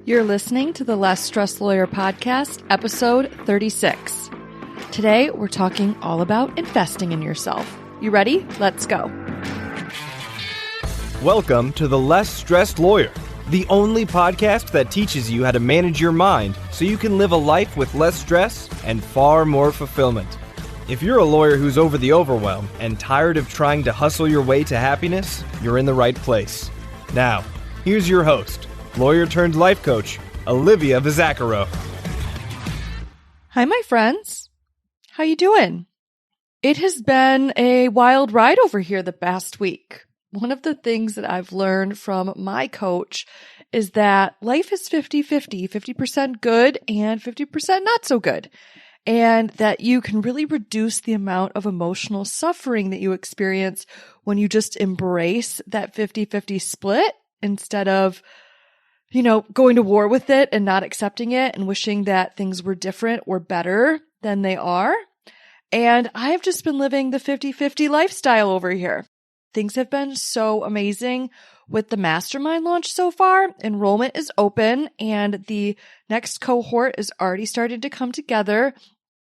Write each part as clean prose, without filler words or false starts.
You're listening to the Less Stressed Lawyer Podcast, episode 36. Today, we're talking all about investing in yourself. You ready? Let's go. Welcome to the Less Stressed Lawyer, the only podcast that teaches you how to manage your mind so you can live a life with less stress and far more fulfillment. If you're a lawyer who's over the overwhelm and tired of trying to hustle your way to happiness, you're in the right place. Now, here's your host, lawyer turned life coach, Olivia Vizacaro. Hi, my friends. How you doing? It has been a wild ride over here the past week. One of the things that I've learned from my coach is that life is 50-50, 50% good and 50% not so good. And that you can really reduce the amount of emotional suffering that you experience when you just embrace that 50-50 split instead of going to war with it and not accepting it and wishing that things were different or better than they are. And I've just been living the 50-50 lifestyle over here. Things have been so amazing with the mastermind launch so far. Enrollment is open and the next cohort is already starting to come together.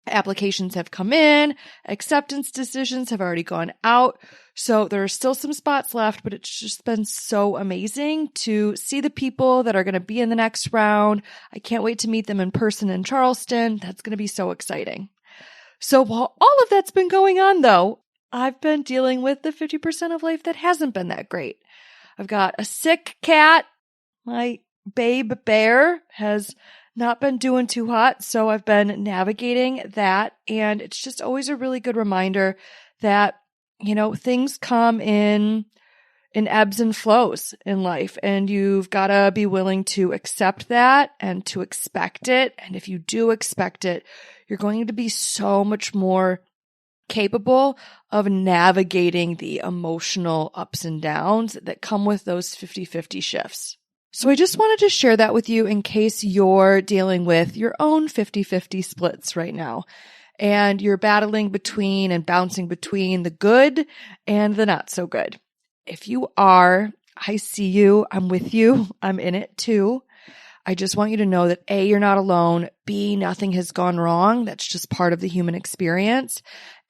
Applications have come in, acceptance decisions have already gone out. So there are still some spots left, but it's just been so amazing to see the people that are going to be in the next round. I can't wait to meet them in person in Charleston. That's going to be so exciting. So while all of that's been going on though, I've been dealing with the 50% of life that hasn't been that great. I've got a sick cat. My babe bear has not been doing too hot, so I've been navigating that. And it's just always a really good reminder that, things come in ebbs and flows in life. And you've got to be willing to accept that and to expect it. And if you do expect it, you're going to be so much more capable of navigating the emotional ups and downs that come with those 50-50 shifts. So I just wanted to share that with you in case you're dealing with your own 50-50 splits right now and you're battling between and bouncing between the good and the not so good. If you are, I see you, I'm with you, I'm in it too. I just want you to know that A, you're not alone, B, nothing has gone wrong. That's just part of the human experience.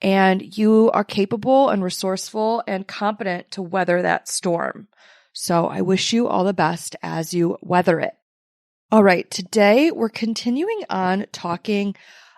And you are capable and resourceful and competent to weather that storm. So I wish you all the best as you weather it. All right, today we're continuing on talking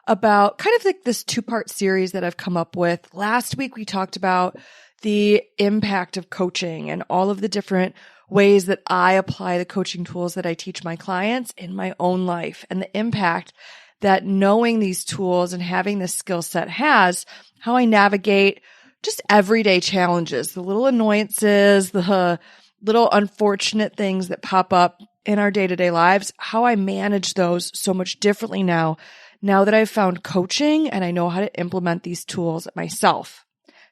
about kind of like this two-part series that I've come up with. Last week we talked about the impact of coaching and all of the different ways that I apply the coaching tools that I teach my clients in my own life and the impact that knowing these tools and having this skill set has, how I navigate just everyday challenges, the little annoyances, the little unfortunate things that pop up in our day-to-day lives, how I manage those so much differently now that I've found coaching and I know how to implement these tools myself.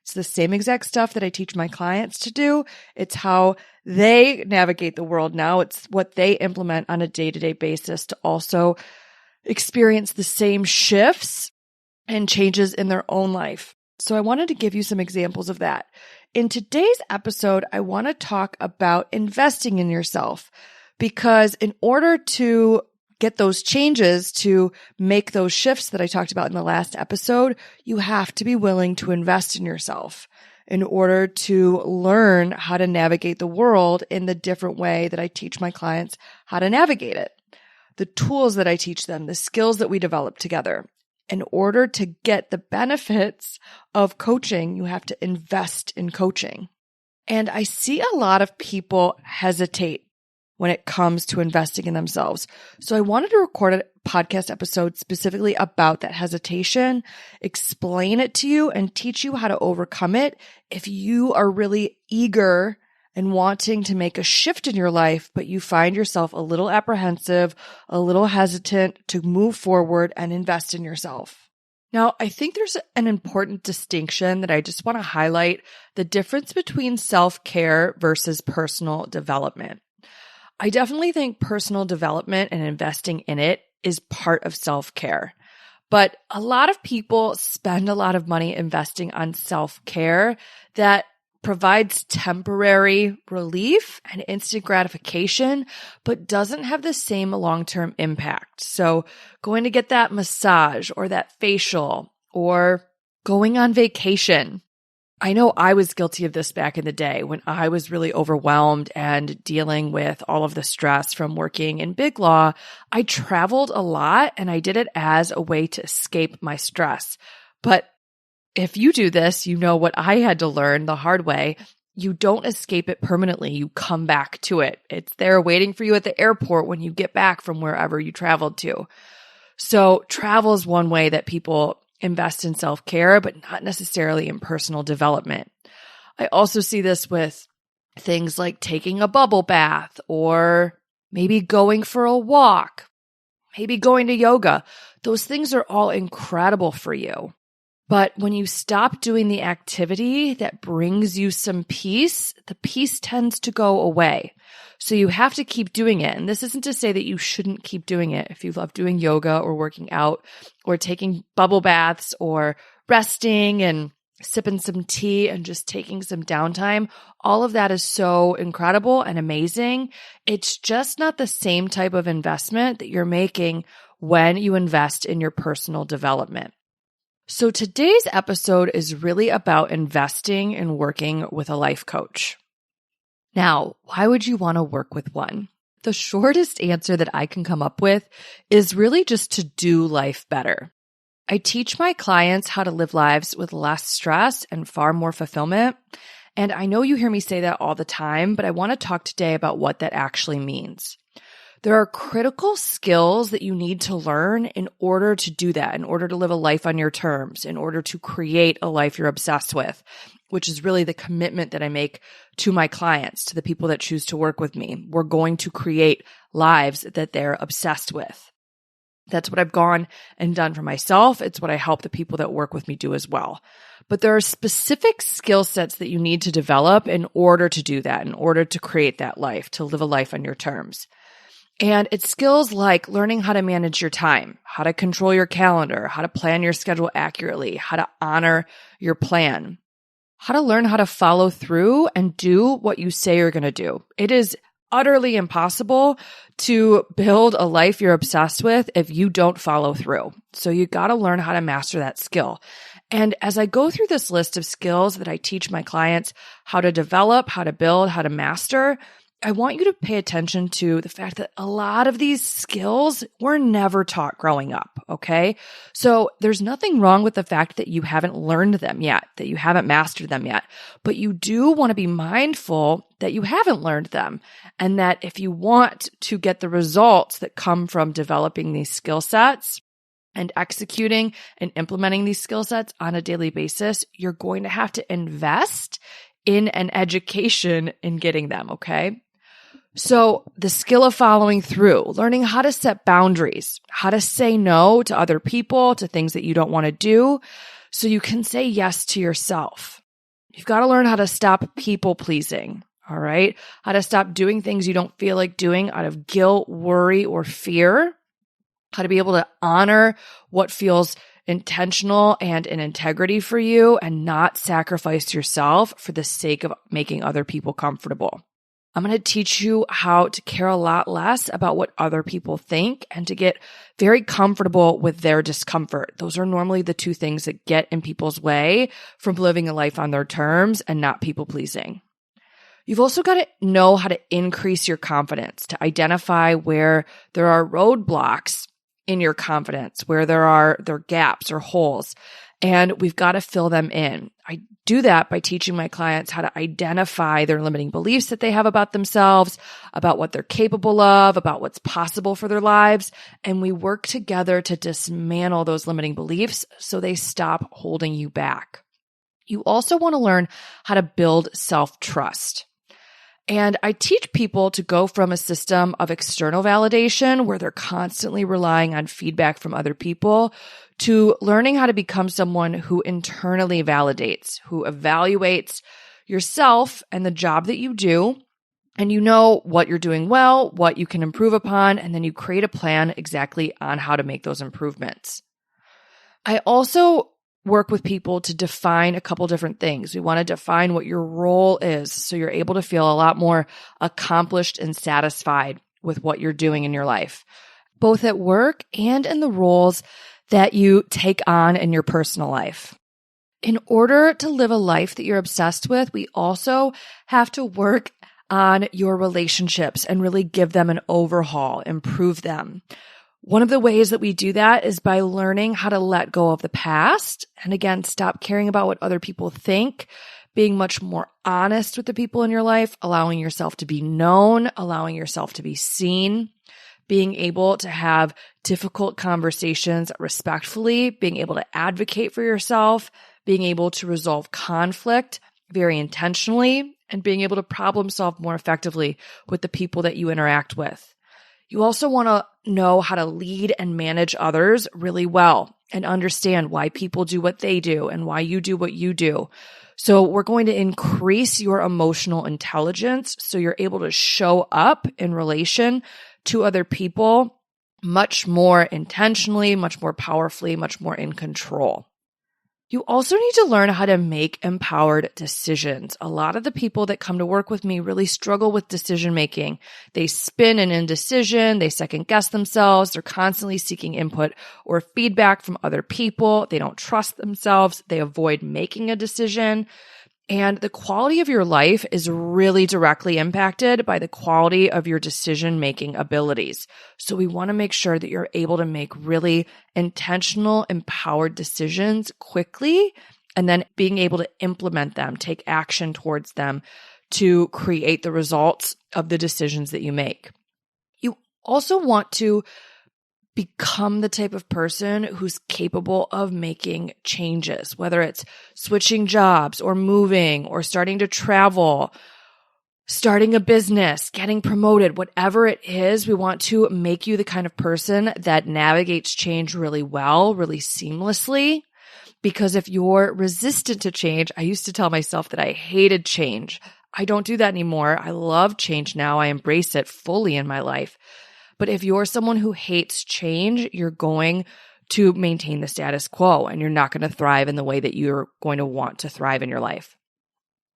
It's the same exact stuff that I teach my clients to do. It's how they navigate the world now. It's what they implement on a day-to-day basis to also experience the same shifts and changes in their own life. So I wanted to give you some examples of that. In today's episode, I want to talk about investing in yourself because in order to get those changes, to make those shifts that I talked about in the last episode, you have to be willing to invest in yourself in order to learn how to navigate the world in the different way that I teach my clients how to navigate it. The tools that I teach them, the skills that we develop together. In order to get the benefits of coaching, you have to invest in coaching. And I see a lot of people hesitate when it comes to investing in themselves. So I wanted to record a podcast episode specifically about that hesitation, explain it to you, and teach you how to overcome it if you are really eager and wanting to make a shift in your life, but you find yourself a little apprehensive, a little hesitant to move forward and invest in yourself. Now, I think there's an important distinction that I just want to highlight, the difference between self-care versus personal development. I definitely think personal development and investing in it is part of self-care. But a lot of people spend a lot of money investing on self-care that provides temporary relief and instant gratification, but doesn't have the same long-term impact. So going to get that massage or that facial or going on vacation. I know I was guilty of this back in the day when I was really overwhelmed and dealing with all of the stress from working in big law. I traveled a lot and I did it as a way to escape my stress. But if you do this, you know what I had to learn the hard way. You don't escape it permanently. You come back to it. It's there waiting for you at the airport when you get back from wherever you traveled to. So travel is one way that people invest in self-care, but not necessarily in personal development. I also see this with things like taking a bubble bath or maybe going for a walk, maybe going to yoga. Those things are all incredible for you. But when you stop doing the activity that brings you some peace, the peace tends to go away. So you have to keep doing it. And this isn't to say that you shouldn't keep doing it. If you love doing yoga or working out or taking bubble baths or resting and sipping some tea and just taking some downtime, all of that is so incredible and amazing. It's just not the same type of investment that you're making when you invest in your personal development. So today's episode is really about investing in working with a life coach. Now, why would you want to work with one? The shortest answer that I can come up with is really just to do life better. I teach my clients how to live lives with less stress and far more fulfillment. And I know you hear me say that all the time, but I want to talk today about what that actually means. There are critical skills that you need to learn in order to do that, in order to live a life on your terms, in order to create a life you're obsessed with, which is really the commitment that I make to my clients, to the people that choose to work with me. We're going to create lives that they're obsessed with. That's what I've gone and done for myself. It's what I help the people that work with me do as well. But there are specific skill sets that you need to develop in order to do that, in order to create that life, to live a life on your terms. And it's skills like learning how to manage your time, how to control your calendar, how to plan your schedule accurately, how to honor your plan, how to learn how to follow through and do what you say you're going to do. It is utterly impossible to build a life you're obsessed with if you don't follow through. So you got to learn how to master that skill. And as I go through this list of skills that I teach my clients how to develop, how to build, how to master, I want you to pay attention to the fact that a lot of these skills were never taught growing up, okay? So there's nothing wrong with the fact that you haven't learned them yet, that you haven't mastered them yet, but you do want to be mindful that you haven't learned them, and that if you want to get the results that come from developing these skill sets and executing and implementing these skill sets on a daily basis, you're going to have to invest in an education in getting them, okay? So the skill of following through, learning how to set boundaries, how to say no to other people, to things that you don't want to do, so you can say yes to yourself. You've got to learn how to stop people pleasing, all right? How to stop doing things you don't feel like doing out of guilt, worry, or fear. How to be able to honor what feels intentional and in integrity for you and not sacrifice yourself for the sake of making other people comfortable. I'm going to teach you how to care a lot less about what other people think and to get very comfortable with their discomfort. Those are normally the two things that get in people's way from living a life on their terms and not people pleasing. You've also got to know how to increase your confidence, to identify where there are roadblocks in your confidence, where there are gaps or holes, and we've got to fill them in. I do that by teaching my clients how to identify their limiting beliefs that they have about themselves, about what they're capable of, about what's possible for their lives, and we work together to dismantle those limiting beliefs so they stop holding you back. You also want to learn how to build self-trust. And I teach people to go from a system of external validation where they're constantly relying on feedback from other people to learning how to become someone who internally validates, who evaluates yourself and the job that you do. And you know what you're doing well, what you can improve upon, and then you create a plan exactly on how to make those improvements. I also work with people to define a couple different things. We want to define what your role is so you're able to feel a lot more accomplished and satisfied with what you're doing in your life, both at work and in the roles that you take on in your personal life. In order to live a life that you're obsessed with, we also have to work on your relationships and really give them an overhaul, improve them. One of the ways that we do that is by learning how to let go of the past and again, stop caring about what other people think, being much more honest with the people in your life, allowing yourself to be known, allowing yourself to be seen, being able to have difficult conversations respectfully, being able to advocate for yourself, being able to resolve conflict very intentionally, and being able to problem solve more effectively with the people that you interact with. You also want to know how to lead and manage others really well and understand why people do what they do and why you do what you do. So we're going to increase your emotional intelligence so you're able to show up in relation to other people much more intentionally, much more powerfully, much more in control. You also need to learn how to make empowered decisions. A lot of the people that come to work with me really struggle with decision making. They spin in indecision, they second guess themselves, they're constantly seeking input or feedback from other people, they don't trust themselves, they avoid making a decision. And the quality of your life is really directly impacted by the quality of your decision-making abilities. So we want to make sure that you're able to make really intentional, empowered decisions quickly, and then being able to implement them, take action towards them to create the results of the decisions that you make. You also want to become the type of person who's capable of making changes, whether it's switching jobs or moving or starting to travel, starting a business, getting promoted, whatever it is. We want to make you the kind of person that navigates change really well, really seamlessly. Because if you're resistant to change, I used to tell myself that I hated change. I don't do that anymore. I love change now. I embrace it fully in my life. But if you're someone who hates change, you're going to maintain the status quo and you're not going to thrive in the way that you're going to want to thrive in your life.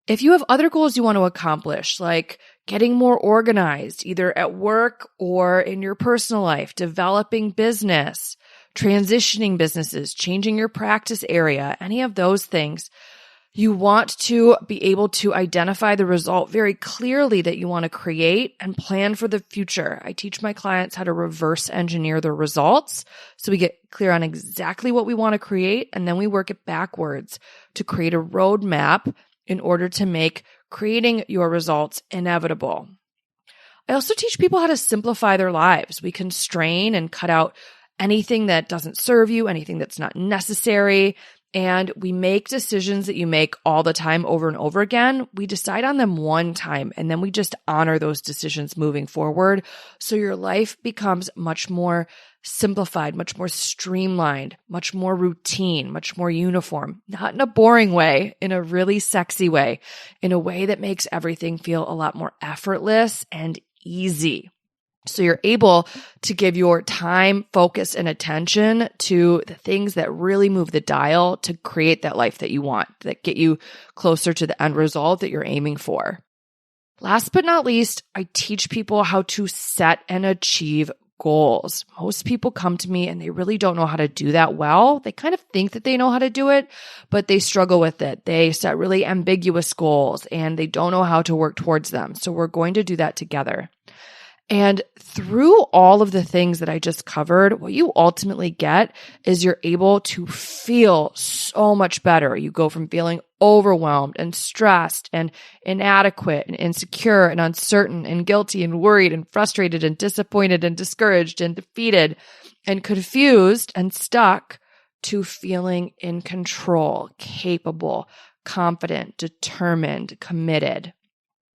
If you have other goals you want to accomplish, like getting more organized, either at work or in your personal life, developing business, transitioning businesses, changing your practice area, any of those things, you want to be able to identify the result very clearly that you want to create and plan for the future. I teach my clients how to reverse engineer the results so we get clear on exactly what we want to create, and then we work it backwards to create a roadmap in order to make creating your results inevitable. I also teach people how to simplify their lives. We constrain and cut out anything that doesn't serve you, anything that's not necessary. And we make decisions that you make all the time over and over again. We decide on them one time and then we just honor those decisions moving forward. So your life becomes much more simplified, much more streamlined, much more routine, much more uniform, not in a boring way, in a really sexy way, in a way that makes everything feel a lot more effortless and easy. So you're able to give your time, focus, and attention to the things that really move the dial to create that life that you want, that get you closer to the end result that you're aiming for. Last but not least, I teach people how to set and achieve goals. Most people come to me and they really don't know how to do that well. They kind of think that they know how to do it, but they struggle with it. They set really ambiguous goals and they don't know how to work towards them. So we're going to do that together. And through all of the things that I just covered, what you ultimately get is you're able to feel so much better. You go from feeling overwhelmed and stressed and inadequate and insecure and uncertain and guilty and worried and frustrated and disappointed and discouraged and defeated and confused and stuck to feeling in control, capable, confident, determined, committed,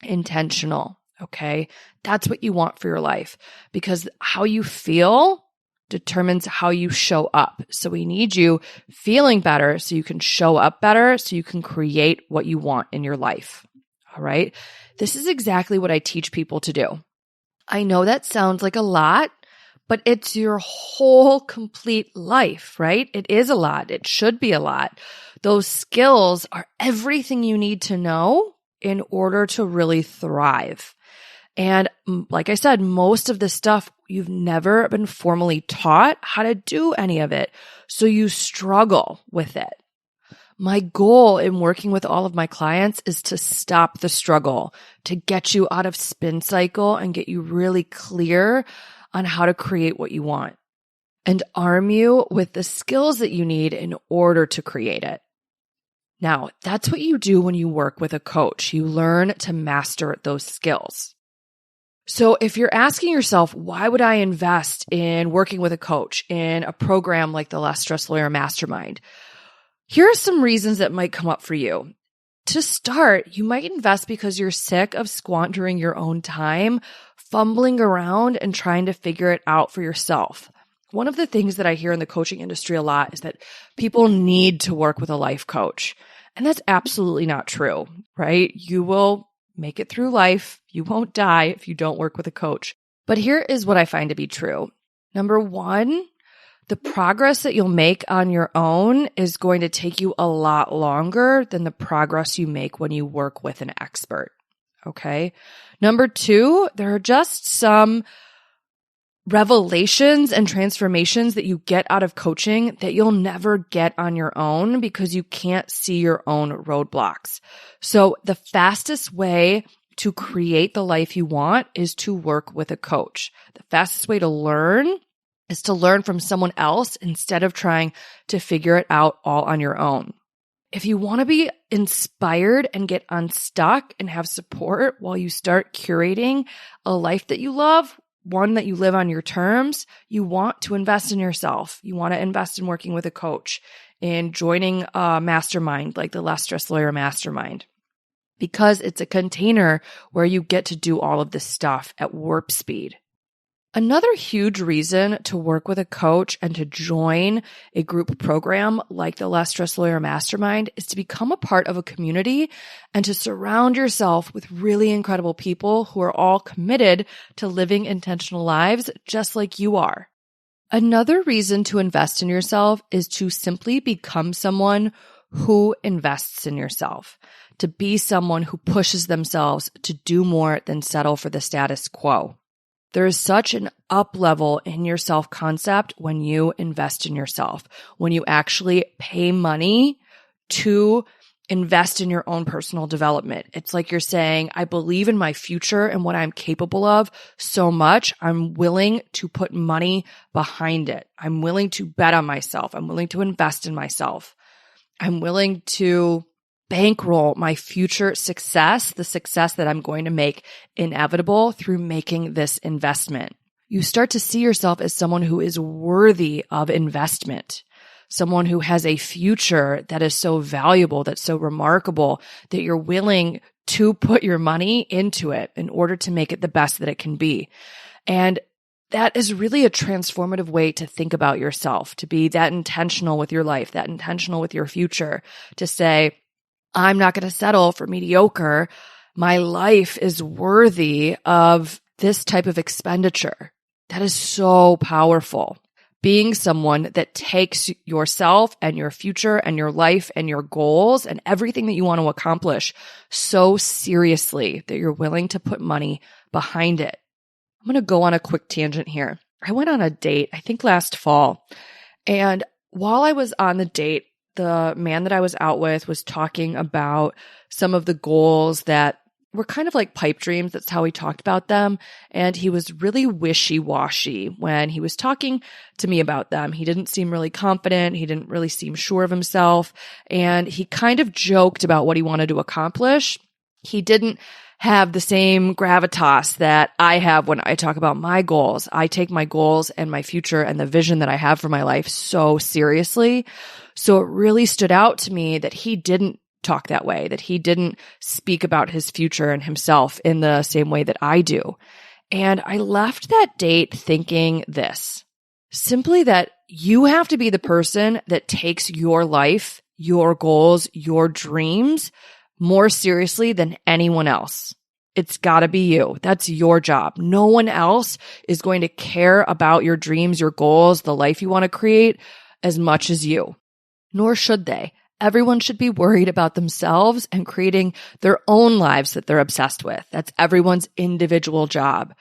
intentional. Okay, that's what you want for your life because how you feel determines how you show up. So we need you feeling better so you can show up better, so you can create what you want in your life. All right, this is exactly what I teach people to do. I know that sounds like a lot, but it's your whole complete life, right? It is a lot. It should be a lot. Those skills are everything you need to know in order to really thrive. And like I said, most of this stuff, you've never been formally taught how to do any of it. So you struggle with it. My goal in working with all of my clients is to stop the struggle, to get you out of spin cycle and get you really clear on how to create what you want and arm you with the skills that you need in order to create it. Now, that's what you do when you work with a coach. You learn to master those skills. So if you're asking yourself, why would I invest in working with a coach in a program like the Less Stress Lawyer Mastermind? Here are some reasons that might come up for you. To start, you might invest because you're sick of squandering your own time, fumbling around and trying to figure it out for yourself. One of the things that I hear in the coaching industry a lot is that people need to work with a life coach. And that's absolutely not true, right? You will make it through life. You won't die if you don't work with a coach. But here is what I find to be true. Number one, the progress that you'll make on your own is going to take you a lot longer than the progress you make when you work with an expert. Okay. Number two, there are just some revelations and transformations that you get out of coaching that you'll never get on your own because you can't see your own roadblocks. So the fastest way to create the life you want is to work with a coach. The fastest way to learn is to learn from someone else instead of trying to figure it out all on your own. If you want to be inspired and get unstuck and have support while you start curating a life that you love, one that you live on your terms, you want to invest in yourself. You want to invest in working with a coach, in joining a mastermind like the Less Stress Lawyer Mastermind, because it's a container where you get to do all of this stuff at warp speed. Another huge reason to work with a coach and to join a group program like the Less Stress Lawyer Mastermind is to become a part of a community and to surround yourself with really incredible people who are all committed to living intentional lives just like you are. Another reason to invest in yourself is to simply become someone who invests in yourself, to be someone who pushes themselves to do more than settle for the status quo. There is such an up level in your self-concept when you invest in yourself, when you actually pay money to invest in your own personal development. It's like you're saying, I believe in my future and what I'm capable of so much, I'm willing to put money behind it. I'm willing to bet on myself. I'm willing to invest in myself. I'm willing to bankroll my future success, the success that I'm going to make inevitable through making this investment. You start to see yourself as someone who is worthy of investment, someone who has a future that is so valuable, that's so remarkable, that you're willing to put your money into it in order to make it the best that it can be. And that is really a transformative way to think about yourself, to be that intentional with your life, that intentional with your future, to say, I'm not going to settle for mediocre. My life is worthy of this type of expenditure. That is so powerful. Being someone that takes yourself and your future and your life and your goals and everything that you want to accomplish so seriously that you're willing to put money behind it. I'm going to go on a quick tangent here. I went on a date, I think last fall. And while I was on the date, the man that I was out with was talking about some of the goals that were kind of like pipe dreams. That's how he talked about them. And he was really wishy-washy when he was talking to me about them. He didn't seem really confident. He didn't really seem sure of himself. And he kind of joked about what he wanted to accomplish. He didn't have the same gravitas that I have when I talk about my goals. I take my goals and my future and the vision that I have for my life so seriously. So it really stood out to me that he didn't talk that way, that he didn't speak about his future and himself in the same way that I do. And I left that date thinking this, simply that you have to be the person that takes your life, your goals, your dreams more seriously than anyone else. It's gotta be you. That's your job. No one else is going to care about your dreams, your goals, the life you want to create as much as you. Nor should they. Everyone should be worried about themselves and creating their own lives that they're obsessed with. That's everyone's individual job.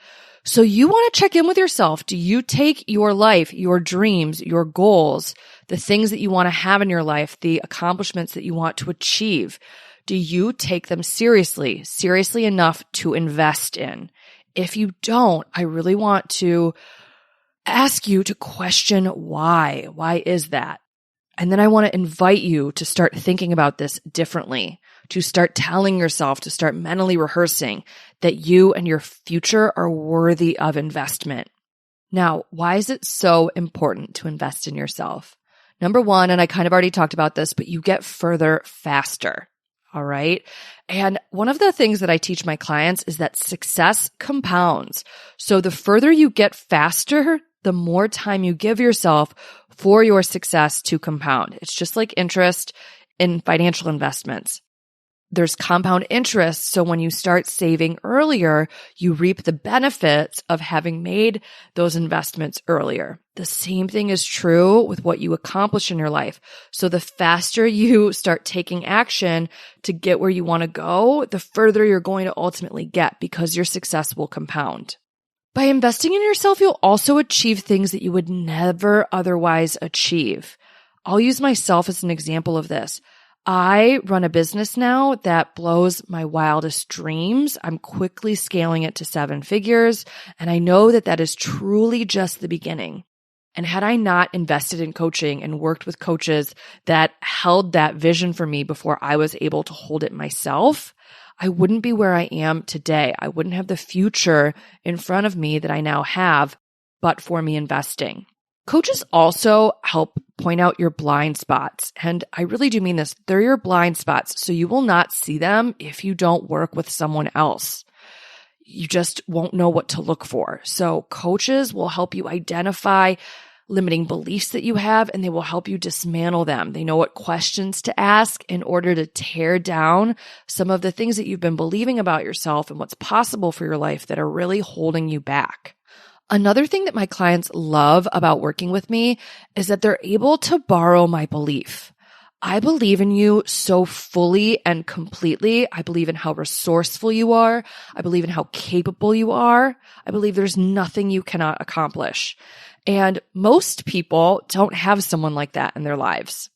So you want to check in with yourself. Do you take your life, your dreams, your goals, the things that you want to have in your life, the accomplishments that you want to achieve? Do you take them seriously enough to invest in? If you don't, I really want to ask you to question why. Why is that? And then I want to invite you to start thinking about this differently, to start telling yourself, to start mentally rehearsing that you and your future are worthy of investment. Now, why is it so important to invest in yourself? Number one, and I kind of already talked about this, but you get further faster. All right. And one of the things that I teach my clients is that success compounds. So the further you get faster, the more time you give yourself for your success to compound. It's just like interest in financial investments. There's compound interest. So when you start saving earlier, you reap the benefits of having made those investments earlier. The same thing is true with what you accomplish in your life. So the faster you start taking action to get where you want to go, the further you're going to ultimately get because your success will compound. By investing in yourself, you'll also achieve things that you would never otherwise achieve. I'll use myself as an example of this. I run a business now that blows my wildest dreams. I'm quickly scaling it to 7 figures, and I know that that is truly just the beginning. And had I not invested in coaching and worked with coaches that held that vision for me before I was able to hold it myself, I wouldn't be where I am today. I wouldn't have the future in front of me that I now have, but for me investing. Coaches also help point out your blind spots. And I really do mean this. They're your blind spots. So you will not see them if you don't work with someone else. You just won't know what to look for. So coaches will help you identify limiting beliefs that you have, and they will help you dismantle them. They know what questions to ask in order to tear down some of the things that you've been believing about yourself and what's possible for your life that are really holding you back. Another thing that my clients love about working with me is that they're able to borrow my belief. I believe in you so fully and completely. I believe in how resourceful you are. I believe in how capable you are. I believe there's nothing you cannot accomplish. And most people don't have someone like that in their lives.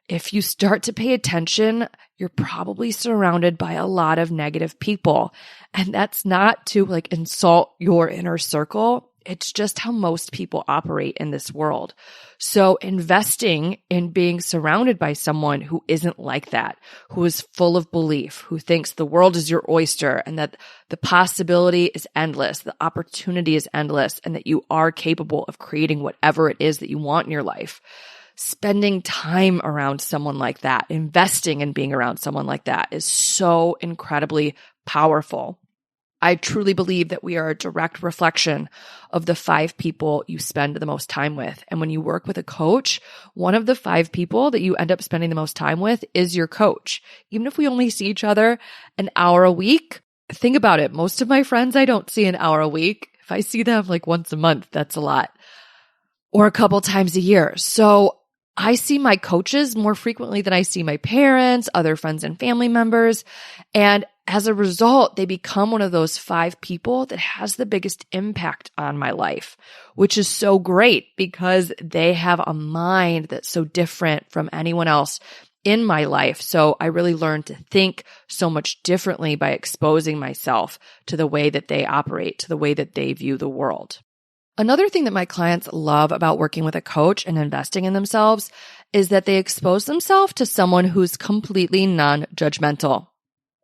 If you start to pay attention, you're probably surrounded by a lot of negative people. And that's not to insult your inner circle. It's just how most people operate in this world. So investing in being surrounded by someone who isn't like that, who is full of belief, who thinks the world is your oyster and that the possibility is endless, the opportunity is endless, and that you are capable of creating whatever it is that you want in your life. Spending time around someone like that, investing in being around someone like that is so incredibly powerful. I truly believe that we are a direct reflection of the 5 people you spend the most time with. And when you work with a coach, one of the 5 people that you end up spending the most time with is your coach. Even if we only see each other an hour a week, think about it. Most of my friends I don't see an hour a week. If I see them once a month, that's a lot. Or a couple times a year. So I see my coaches more frequently than I see my parents, other friends and family members. And as a result, they become one of those 5 people that has the biggest impact on my life, which is so great because they have a mind that's so different from anyone else in my life. So I really learned to think so much differently by exposing myself to the way that they operate, to the way that they view the world. Another thing that my clients love about working with a coach and investing in themselves is that they expose themselves to someone who's completely non-judgmental.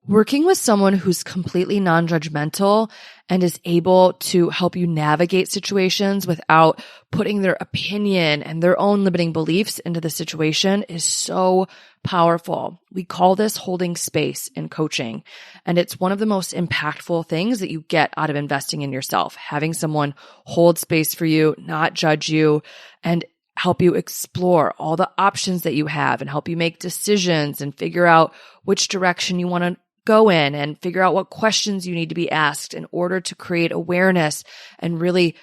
Working with someone who's completely non-judgmental and is able to help you navigate situations without putting their opinion and their own limiting beliefs into the situation is so powerful. We call this holding space in coaching, and it's one of the most impactful things that you get out of investing in yourself, having someone hold space for you, not judge you, and help you explore all the options that you have and help you make decisions and figure out which direction you want to go in and figure out what questions you need to be asked in order to create awareness and really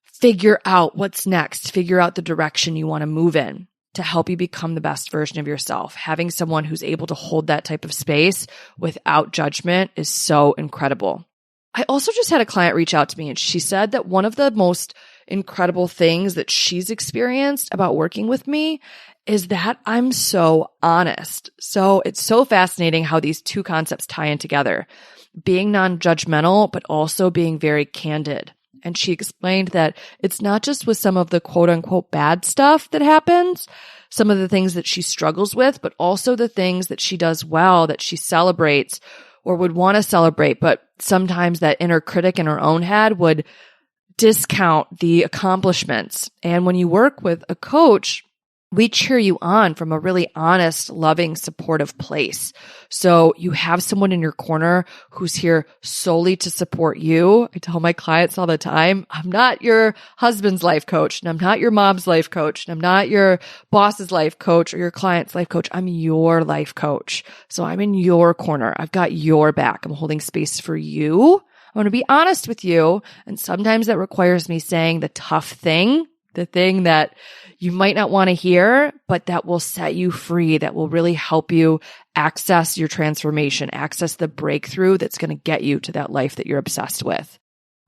figure out what's next, figure out the direction you want to move in to help you become the best version of yourself. Having someone who's able to hold that type of space without judgment is so incredible. I also just had a client reach out to me and she said that one of the most incredible things that she's experienced about working with me is that I'm so honest. So it's so fascinating how these two concepts tie in together, being non-judgmental, but also being very candid. And she explained that it's not just with some of the quote unquote bad stuff that happens, some of the things that she struggles with, but also the things that she does well, that she celebrates or would want to celebrate. But sometimes that inner critic in her own head would discount the accomplishments. And when you work with a coach, we cheer you on from a really honest, loving, supportive place. So you have someone in your corner who's here solely to support you. I tell my clients all the time, I'm not your husband's life coach, and I'm not your mom's life coach, and I'm not your boss's life coach or your client's life coach. I'm your life coach. So I'm in your corner. I've got your back. I'm holding space for you. I want to be honest with you. And sometimes that requires me saying the tough thing, the thing that you might not want to hear, but that will set you free, that will really help you access your transformation, access the breakthrough that's going to get you to that life that you're obsessed with.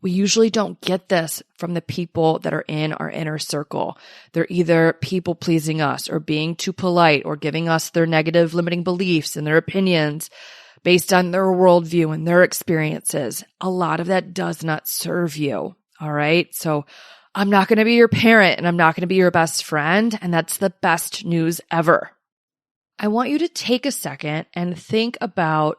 We usually don't get this from the people that are in our inner circle. They're either people pleasing us or being too polite or giving us their negative limiting beliefs and their opinions based on their worldview and their experiences. A lot of that does not serve you. All right. So I'm not going to be your parent and I'm not going to be your best friend. And that's the best news ever. I want you to take a second and think about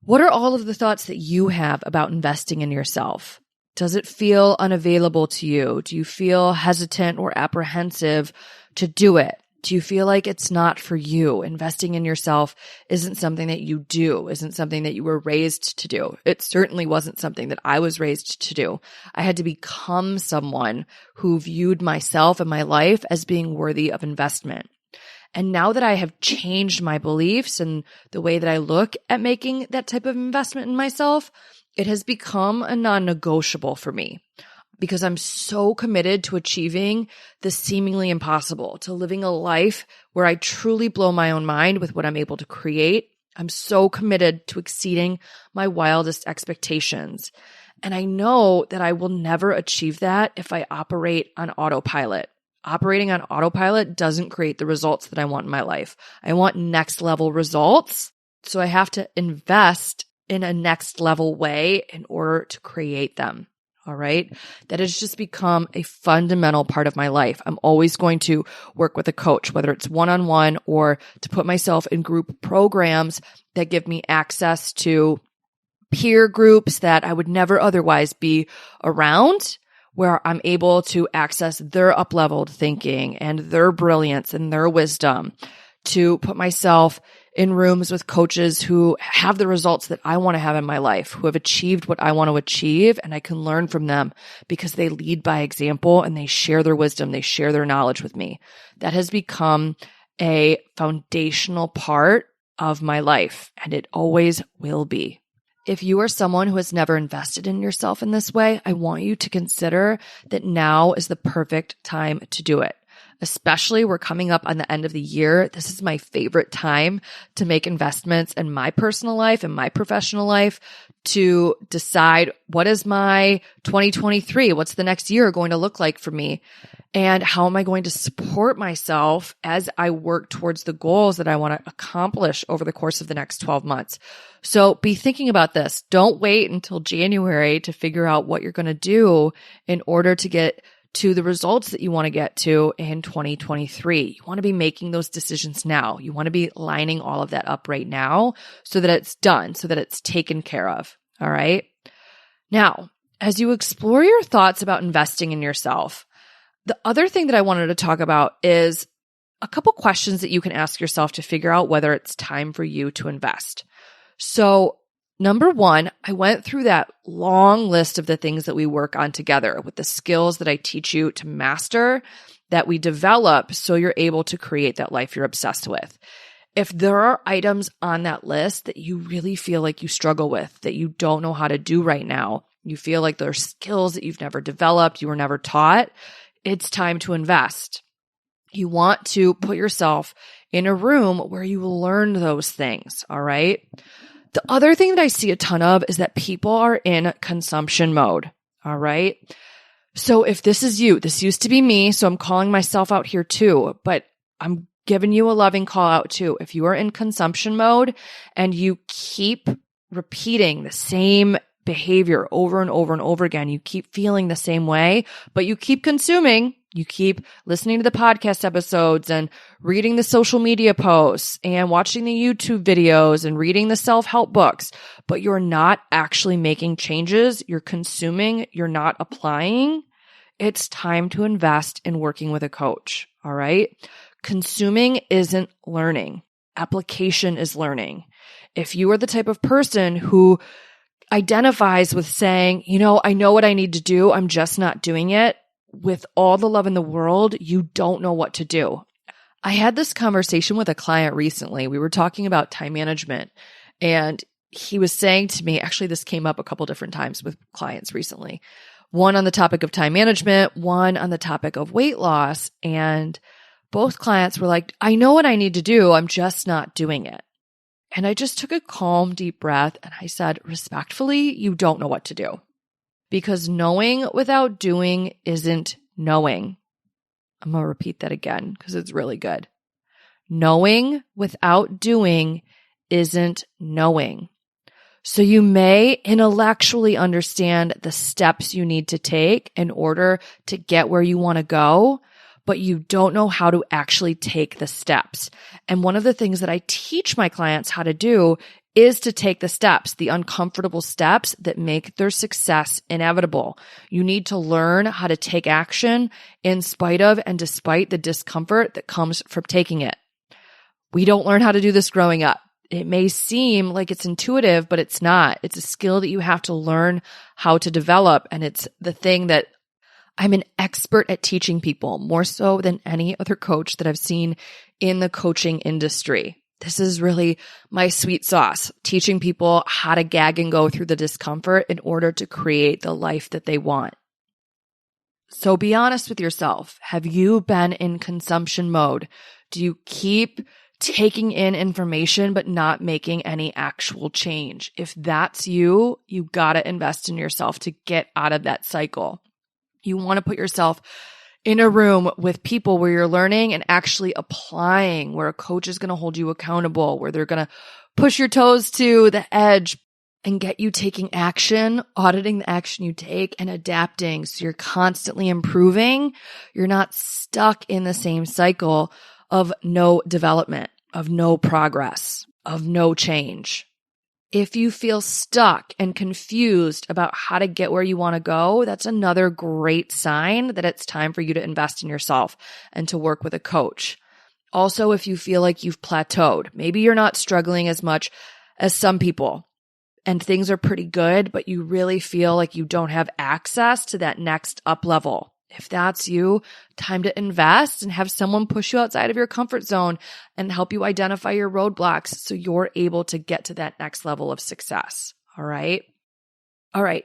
what are all of the thoughts that you have about investing in yourself? Does it feel unavailable to you? Do you feel hesitant or apprehensive to do it? Do you feel like it's not for you? Investing in yourself isn't something that you do, isn't something that you were raised to do. It certainly wasn't something that I was raised to do. I had to become someone who viewed myself and my life as being worthy of investment. And now that I have changed my beliefs and the way that I look at making that type of investment in myself, it has become a non-negotiable for me. Because I'm so committed to achieving the seemingly impossible, to living a life where I truly blow my own mind with what I'm able to create. I'm so committed to exceeding my wildest expectations. And I know that I will never achieve that if I operate on autopilot. Operating on autopilot doesn't create the results that I want in my life. I want next level results. So I have to invest in a next level way in order to create them. All right. That has just become a fundamental part of my life. I'm always going to work with a coach, whether it's one-on-one or to put myself in group programs that give me access to peer groups that I would never otherwise be around, where I'm able to access their up-leveled thinking and their brilliance and their wisdom, to put myself in rooms with coaches who have the results that I want to have in my life, who have achieved what I want to achieve, and I can learn from them because they lead by example and they share their wisdom, they share their knowledge with me. That has become a foundational part of my life, and it always will be. If you are someone who has never invested in yourself in this way, I want you to consider that now is the perfect time to do it. Especially we're coming up on the end of the year. This is my favorite time to make investments in my personal life and my professional life, to decide what is my 2023, what's the next year going to look like for me, and how am I going to support myself as I work towards the goals that I want to accomplish over the course of the next 12 months. So be thinking about this. Don't wait until January to figure out what you're going to do in order to get to the results that you want to get to in 2023. You want to be making those decisions now. You want to be lining all of that up right now so that it's done, so that it's taken care of. All right. Now, as you explore your thoughts about investing in yourself, the other thing that I wanted to talk about is a couple questions that you can ask yourself to figure out whether it's time for you to invest. So number one, I went through that long list of the things that we work on together with the skills that I teach you to master, that we develop so you're able to create that life you're obsessed with. If there are items on that list that you really feel like you struggle with, that you don't know how to do right now, you feel like there are skills that you've never developed, you were never taught, it's time to invest. You want to put yourself in a room where you learn those things, all right? The other thing that I see a ton of is that people are in consumption mode, all right? So if this is you, this used to be me, so I'm calling myself out here too, but I'm giving you a loving call out too. If you are in consumption mode and you keep repeating the same behavior over and over and over again, you keep feeling the same way, but you keep consuming, you keep listening to the podcast episodes and reading the social media posts and watching the YouTube videos and reading the self-help books, but you're not actually making changes, you're consuming, you're not applying, it's time to invest in working with a coach, all right? Consuming isn't learning. Application is learning. If you are the type of person who identifies with saying, I know what I need to do, I'm just not doing it, with all the love in the world, you don't know what to do. I had this conversation with a client recently. We were talking about time management, and he was saying to me, actually, this came up a couple different times with clients recently, one on the topic of time management, one on the topic of weight loss. And both clients were like, I know what I need to do, I'm just not doing it. And I just took a calm, deep breath and I said, respectfully, you don't know what to do. Because knowing without doing isn't knowing. I'm going to repeat that again because it's really good. Knowing without doing isn't knowing. So you may intellectually understand the steps you need to take in order to get where you want to go, but you don't know how to actually take the steps. And one of the things that I teach my clients how to do is to take the steps, the uncomfortable steps that make their success inevitable. You need to learn how to take action in spite of and despite the discomfort that comes from taking it. We don't learn how to do this growing up. It may seem like it's intuitive, but it's not. It's a skill that you have to learn how to develop. And it's the thing that I'm an expert at teaching people, more so than any other coach that I've seen in the coaching industry. This is really my sweet sauce, teaching people how to gag and go through the discomfort in order to create the life that they want. So be honest with yourself. Have you been in consumption mode? Do you keep taking in information but not making any actual change? If that's you, you gotta invest in yourself to get out of that cycle. You want to put yourself in a room with people where you're learning and actually applying, where a coach is going to hold you accountable, where they're going to push your toes to the edge and get you taking action, auditing the action you take and adapting. So you're constantly improving. You're not stuck in the same cycle of no development, of no progress, of no change. If you feel stuck and confused about how to get where you want to go, that's another great sign that it's time for you to invest in yourself and to work with a coach. Also, if you feel like you've plateaued, maybe you're not struggling as much as some people and things are pretty good, but you really feel like you don't have access to that next up level. If that's you, time to invest and have someone push you outside of your comfort zone and help you identify your roadblocks so you're able to get to that next level of success. All right.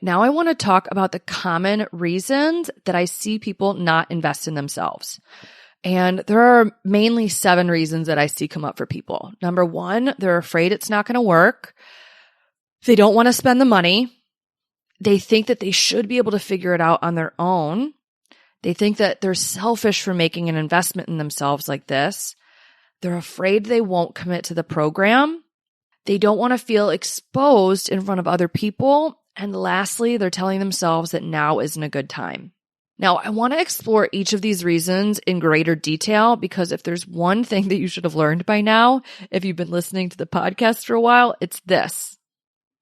Now I want to talk about the common reasons that I see people not invest in themselves. And there are mainly 7 reasons that I see come up for people. Number 1, they're afraid it's not going to work. They don't want to spend the money. They think that they should be able to figure it out on their own. They think that they're selfish for making an investment in themselves like this. They're afraid they won't commit to the program. They don't want to feel exposed in front of other people. And lastly, they're telling themselves that now isn't a good time. Now, I want to explore each of these reasons in greater detail because if there's one thing that you should have learned by now, if you've been listening to the podcast for a while, it's this.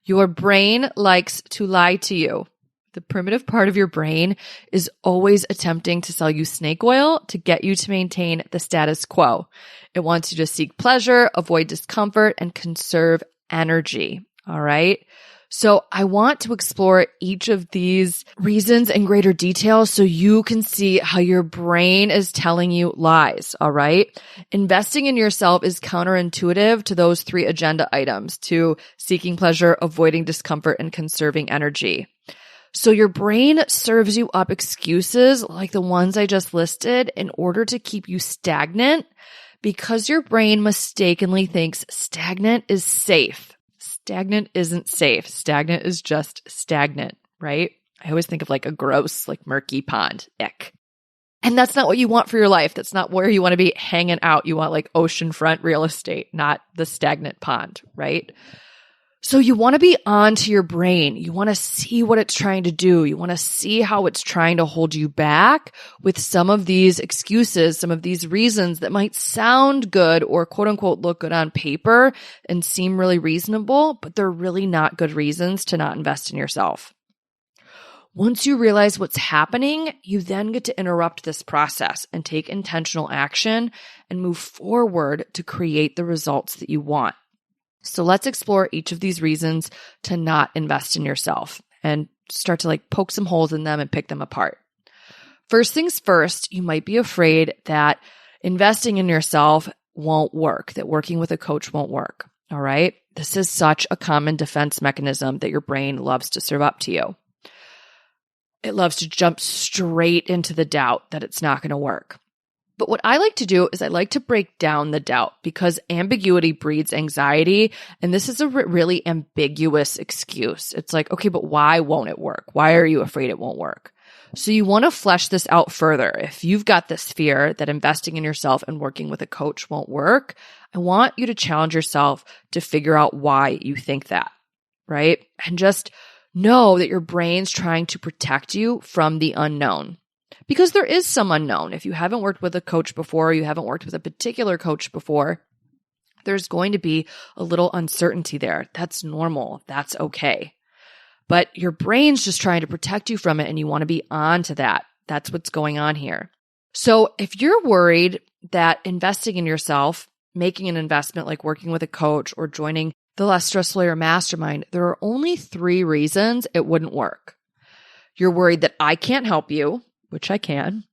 Your brain likes to lie to you. The primitive part of your brain is always attempting to sell you snake oil to get you to maintain the status quo. It wants you to seek pleasure, avoid discomfort, and conserve energy. All right. So I want to explore each of these reasons in greater detail so you can see how your brain is telling you lies, all right? Investing in yourself is counterintuitive to those 3 agenda items, to seeking pleasure, avoiding discomfort, and conserving energy. So your brain serves you up excuses like the ones I just listed in order to keep you stagnant because your brain mistakenly thinks stagnant is safe. Stagnant isn't safe. Stagnant is just stagnant, right? I always think of like a gross, like murky pond. Ick. And that's not what you want for your life. That's not where you want to be hanging out. You want like oceanfront real estate, not the stagnant pond, right? So you want to be on to your brain. You want to see what it's trying to do. You want to see how it's trying to hold you back with some of these excuses, some of these reasons that might sound good or quote unquote look good on paper and seem really reasonable, but they're really not good reasons to not invest in yourself. Once you realize what's happening, you then get to interrupt this process and take intentional action and move forward to create the results that you want. So let's explore each of these reasons to not invest in yourself and start to like poke some holes in them and pick them apart. First things first, you might be afraid that investing in yourself won't work, that working with a coach won't work. All right. This is such a common defense mechanism that your brain loves to serve up to you. It loves to jump straight into the doubt that it's not going to work. But what I like to do is I like to break down the doubt because ambiguity breeds anxiety. And this is a really ambiguous excuse. It's like, okay, but why won't it work? Why are you afraid it won't work? So you want to flesh this out further. If you've got this fear that investing in yourself and working with a coach won't work, I want you to challenge yourself to figure out why you think that, right? And just know that your brain's trying to protect you from the unknown. Because there is some unknown. If you haven't worked with a coach before, or you haven't worked with a particular coach before, there's going to be a little uncertainty there. That's normal. That's okay. But your brain's just trying to protect you from it, and you want to be on to that. That's what's going on here. So if you're worried that investing in yourself, making an investment like working with a coach or joining the Less Stress Lawyer Mastermind, there are only 3 reasons it wouldn't work. You're worried that I can't help you, which I can.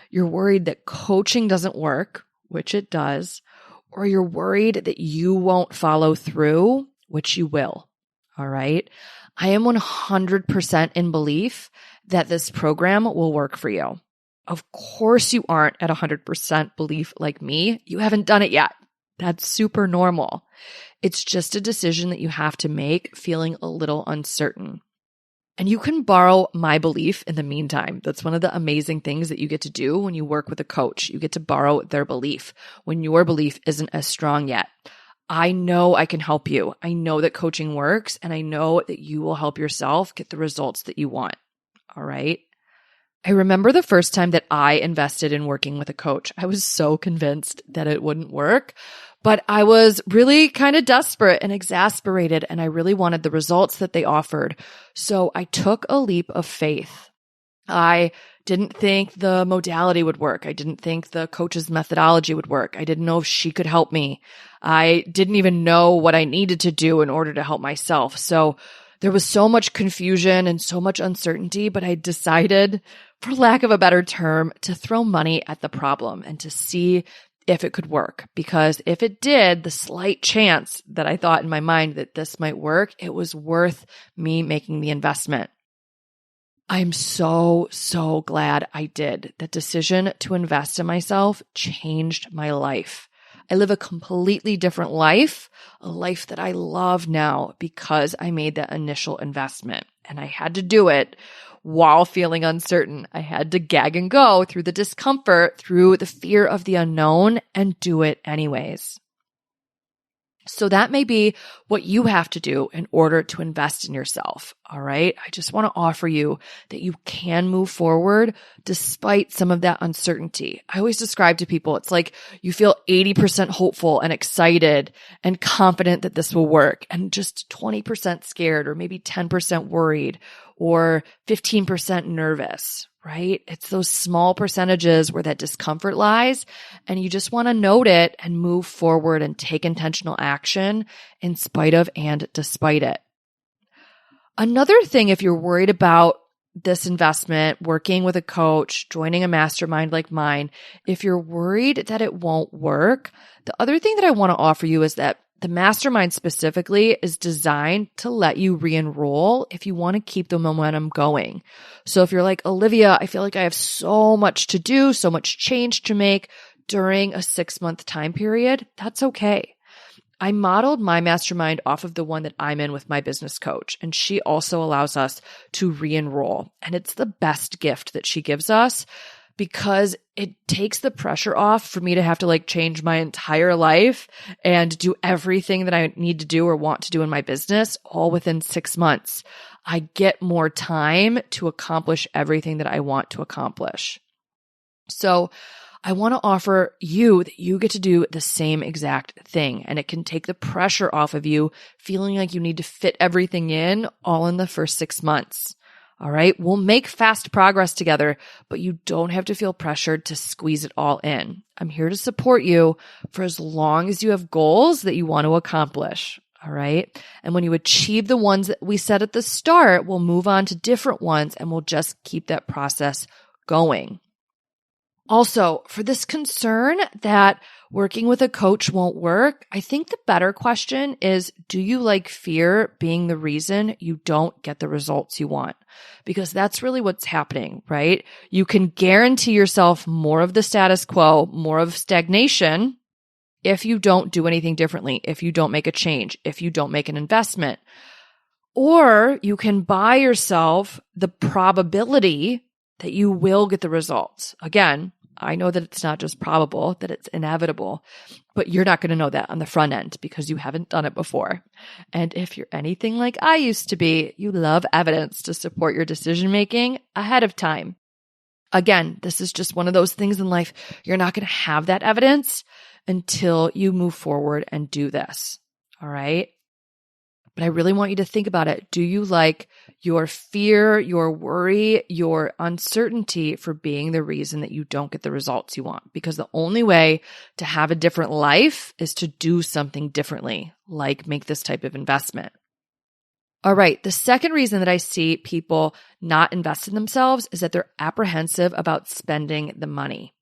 You're worried that coaching doesn't work, which it does. Or you're worried that you won't follow through, which you will. All right. I am 100% in belief that this program will work for you. Of course you aren't at 100% belief like me. You haven't done it yet. That's super normal. It's just a decision that you have to make feeling a little uncertain. And you can borrow my belief in the meantime. That's one of the amazing things that you get to do when you work with a coach. You get to borrow their belief when your belief isn't as strong yet. I know I can help you. I know that coaching works, and I know that you will help yourself get the results that you want. All right. I remember the first time that I invested in working with a coach. I was so convinced that it wouldn't work, but I was really kind of desperate and exasperated, and I really wanted the results that they offered. So I took a leap of faith. I didn't think the modality would work. I didn't think the coach's methodology would work. I didn't know if she could help me. I didn't even know what I needed to do in order to help myself. So there was so much confusion and so much uncertainty, but I decided, for lack of a better term, to throw money at the problem and to see if it could work. Because if it did, the slight chance that I thought in my mind that this might work, it was worth me making the investment. I'm so glad I did. That decision to invest in myself changed my life. I live a completely different life, a life that I love now because I made that initial investment. And I had to do it while feeling uncertain. I had to gag and go through the discomfort, through the fear of the unknown, and do it anyways. So that may be what you have to do in order to invest in yourself. All right. I just want to offer you that you can move forward despite some of that uncertainty. I always describe to people, it's like you feel 80% hopeful and excited and confident that this will work, and just 20% scared, or maybe 10% worried, or 15% nervous, right? It's those small percentages where that discomfort lies, and you just want to note it and move forward and take intentional action in spite of and despite it. Another thing, if you're worried about this investment, working with a coach, joining a mastermind like mine, if you're worried that it won't work, the other thing that I want to offer you is that the mastermind specifically is designed to let you re-enroll if you want to keep the momentum going. So if you're like, Olivia, I feel like I have so much to do, so much change to make during a 6-month time period, that's okay. I modeled my mastermind off of the one that I'm in with my business coach, and she also allows us to re-enroll. And it's the best gift that she gives us because it takes the pressure off for me to have to change my entire life and do everything that I need to do or want to do in my business all within 6 months. I get more time to accomplish everything that I want to accomplish. So I want to offer you that you get to do the same exact thing, and it can take the pressure off of you feeling like you need to fit everything in all in the first 6 months. All right. We'll make fast progress together, but you don't have to feel pressured to squeeze it all in. I'm here to support you for as long as you have goals that you want to accomplish. All right. And when you achieve the ones that we set at the start, we'll move on to different ones and we'll just keep that process going. Also, for this concern that working with a coach won't work, I think the better question is, do you fear being the reason you don't get the results you want? Because that's really what's happening, right? You can guarantee yourself more of the status quo, more of stagnation if you don't do anything differently, if you don't make a change, if you don't make an investment. Or you can buy yourself the probability that you will get the results. Again, I know that it's not just probable, that it's inevitable, but you're not going to know that on the front end because you haven't done it before. And if you're anything like I used to be, you love evidence to support your decision-making ahead of time. Again, this is just one of those things in life. You're not going to have that evidence until you move forward and do this. All right. But I really want you to think about it. Do you like your fear, your worry, your uncertainty for being the reason that you don't get the results you want? Because the only way to have a different life is to do something differently, like make this type of investment. All right. The second reason that I see people not invest in themselves is that they're apprehensive about spending the money.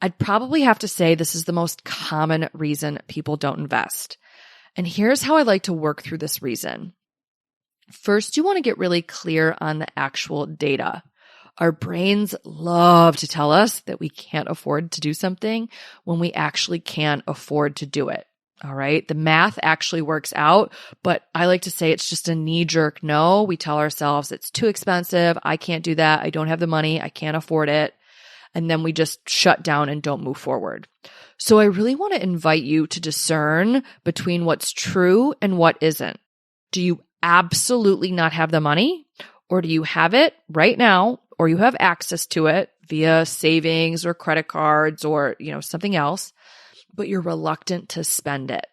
I'd probably have to say this is the most common reason people don't invest. And here's how I like to work through this reason. First, you want to get really clear on the actual data. Our brains love to tell us that we can't afford to do something when we actually can afford to do it. All right. The math actually works out, but I like to say it's just a knee-jerk no. We tell ourselves it's too expensive. I can't do that. I don't have the money. I can't afford it. And then we just shut down and don't move forward. So I really want to invite you to discern between what's true and what isn't. Do you absolutely not have the money, or do you have it right now, or you have access to it via savings or credit cards or, something else, but you're reluctant to spend it?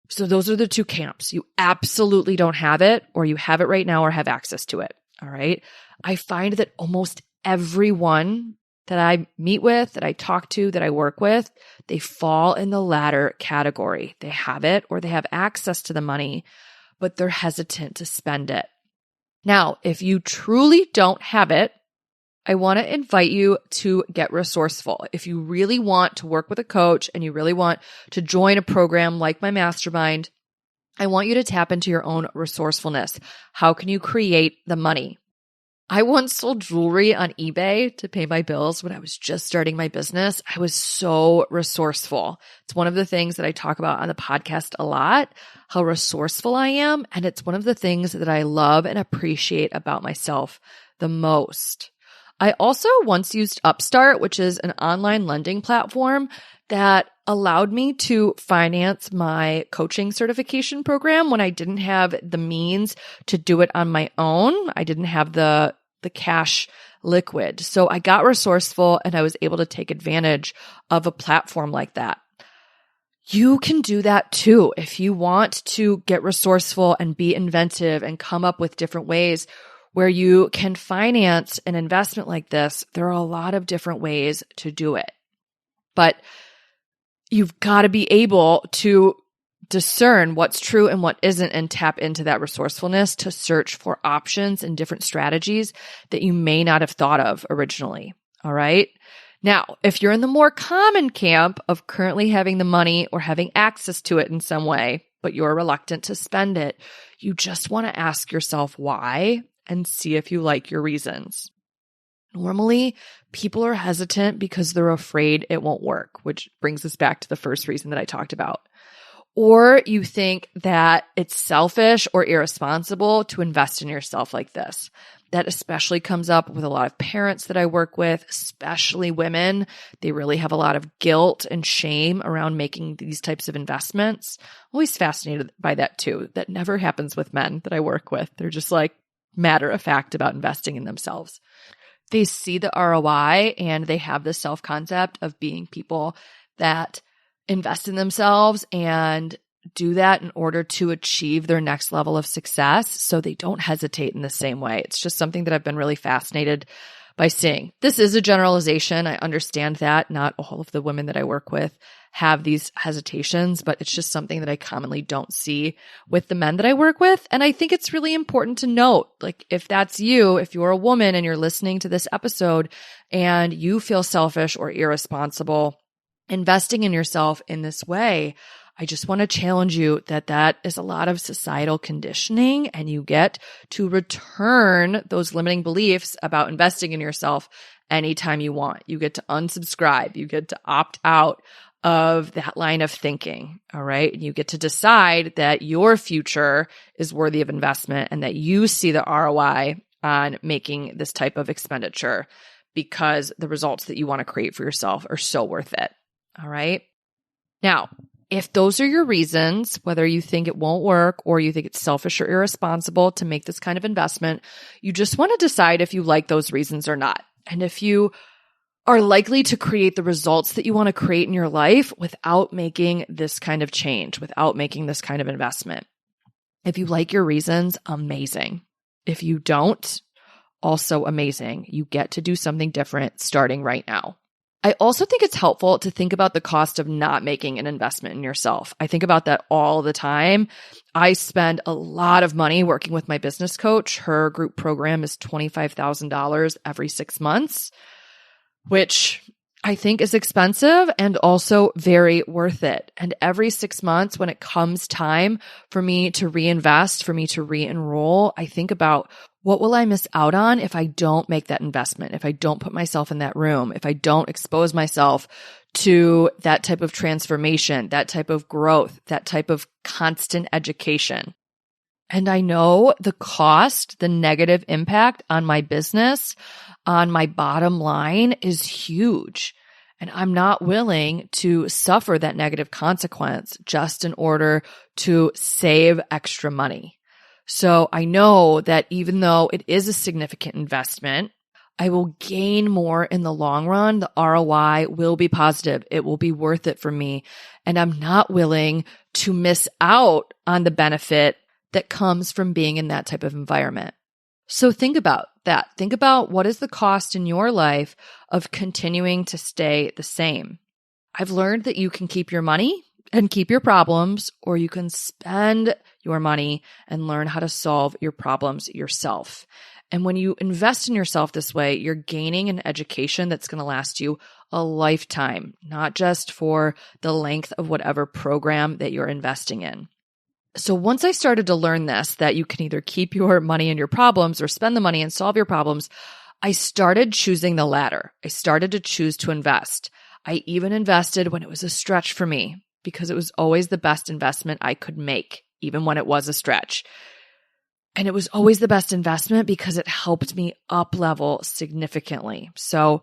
So those are the two camps. You absolutely don't have it, or you have it right now or have access to it. All right. I find that almost everyone that I meet with, that I talk to, that I work with, they fall in the latter category. They have it or they have access to the money, but they're hesitant to spend it. Now, if you truly don't have it, I want to invite you to get resourceful. If you really want to work with a coach and you really want to join a program like my mastermind, I want you to tap into your own resourcefulness. How can you create the money? I once sold jewelry on eBay to pay my bills when I was just starting my business. I was so resourceful. It's one of the things that I talk about on the podcast a lot, how resourceful I am. And it's one of the things that I love and appreciate about myself the most. I also once used Upstart, which is an online lending platform that allowed me to finance my coaching certification program when I didn't have the means to do it on my own. I didn't have the cash liquid. So I got resourceful and I was able to take advantage of a platform like that. You can do that too. If you want to get resourceful and be inventive and come up with different ways where you can finance an investment like this, there are a lot of different ways to do it. But you've got to be able to discern what's true and what isn't and tap into that resourcefulness to search for options and different strategies that you may not have thought of originally. All right. Now, if you're in the more common camp of currently having the money or having access to it in some way, but you're reluctant to spend it, you just want to ask yourself why and see if you like your reasons. Normally, people are hesitant because they're afraid it won't work, which brings us back to the first reason that I talked about. Or you think that it's selfish or irresponsible to invest in yourself like this. That especially comes up with a lot of parents that I work with, especially women. They really have a lot of guilt and shame around making these types of investments. Always fascinated by that too. That never happens with men that I work with. They're just like matter of fact about investing in themselves. They see the ROI and they have this self-concept of being people that invest in themselves and do that in order to achieve their next level of success. So they don't hesitate in the same way. It's just something that I've been really fascinated by seeing. This is a generalization. I understand that not all of the women that I work with have these hesitations, but it's just something that I commonly don't see with the men that I work with. And I think it's really important to note, like if that's you, if you're a woman and you're listening to this episode and you feel selfish or irresponsible investing in yourself in this way, I just want to challenge you that that is a lot of societal conditioning and you get to return those limiting beliefs about investing in yourself anytime you want. You get to unsubscribe. You get to opt out of that line of thinking. All right. And you get to decide that your future is worthy of investment and that you see the ROI on making this type of expenditure because the results that you want to create for yourself are so worth it. All right. Now, if those are your reasons, whether you think it won't work or you think it's selfish or irresponsible to make this kind of investment, you just want to decide if you like those reasons or not. And if you are likely to create the results that you want to create in your life without making this kind of change, without making this kind of investment. If you like your reasons, amazing. If you don't, also amazing. You get to do something different starting right now. I also think it's helpful to think about the cost of not making an investment in yourself. I think about that all the time. I spend a lot of money working with my business coach. Her group program is $25,000 every 6 months, which I think is expensive and also very worth it. And every 6 months, when it comes time for me to reinvest, for me to re-enroll, I think about what will I miss out on if I don't make that investment, if I don't put myself in that room, if I don't expose myself to that type of transformation, that type of growth, that type of constant education. And I know the cost, the negative impact on my business, on my bottom line is huge. And I'm not willing to suffer that negative consequence just in order to save extra money. So I know that even though it is a significant investment, I will gain more in the long run. The ROI will be positive. It will be worth it for me. And I'm not willing to miss out on the benefit that comes from being in that type of environment. So think about that. Think about what is the cost in your life of continuing to stay the same. I've learned that you can keep your money and keep your problems, or you can spend your money and learn how to solve your problems yourself. And when you invest in yourself this way, you're gaining an education that's going to last you a lifetime, not just for the length of whatever program that you're investing in. So once I started to learn this, that you can either keep your money and your problems or spend the money and solve your problems, I started choosing the latter. I started to choose to invest. I even invested when it was a stretch for me because it was always the best investment I could make, even when it was a stretch. And it was always the best investment because it helped me up level significantly. So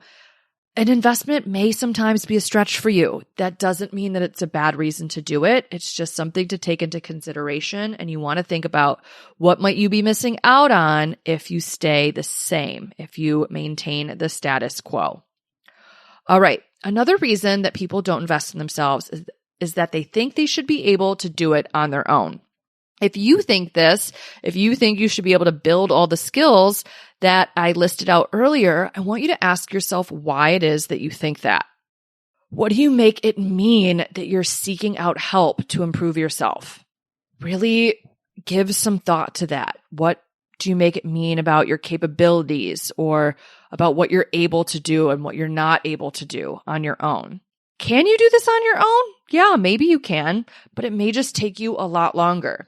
an investment may sometimes be a stretch for you. That doesn't mean that it's a bad reason to do it. It's just something to take into consideration. And you want to think about what might you be missing out on if you stay the same, if you maintain the status quo. All right. Another reason that people don't invest in themselves is that they think they should be able to do it on their own. If you think this, if you think you should be able to build all the skills that I listed out earlier, I want you to ask yourself why it is that you think that. What do you make it mean that you're seeking out help to improve yourself? Really give some thought to that. What do you make it mean about your capabilities or about what you're able to do and what you're not able to do on your own? Can you do this on your own? Yeah, maybe you can, but it may just take you a lot longer.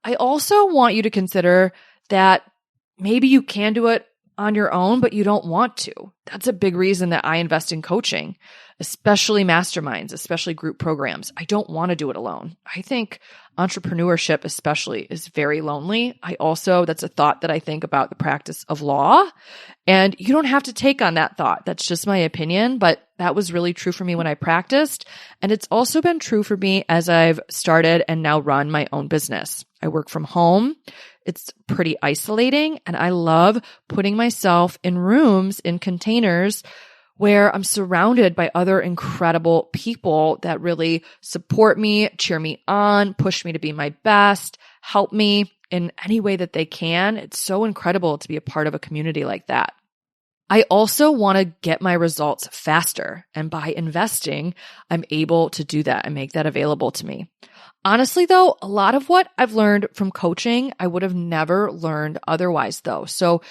I also want you to consider that maybe you can do it on your own, but you don't want to. That's a big reason that I invest in coaching, especially masterminds, especially group programs. I don't want to do it alone. I think entrepreneurship especially is very lonely. That's a thought that I think about the practice of law. And you don't have to take on that thought. That's just my opinion, but that was really true for me when I practiced. And it's also been true for me as I've started and now run my own business. I work from home. It's pretty isolating, and I love putting myself in rooms, in containers where I'm surrounded by other incredible people that really support me, cheer me on, push me to be my best, help me in any way that they can. It's so incredible to be a part of a community like that. I also want to get my results faster, and by investing, I'm able to do that and make that available to me. Honestly, though, a lot of what I've learned from coaching, I would have never learned otherwise, though. So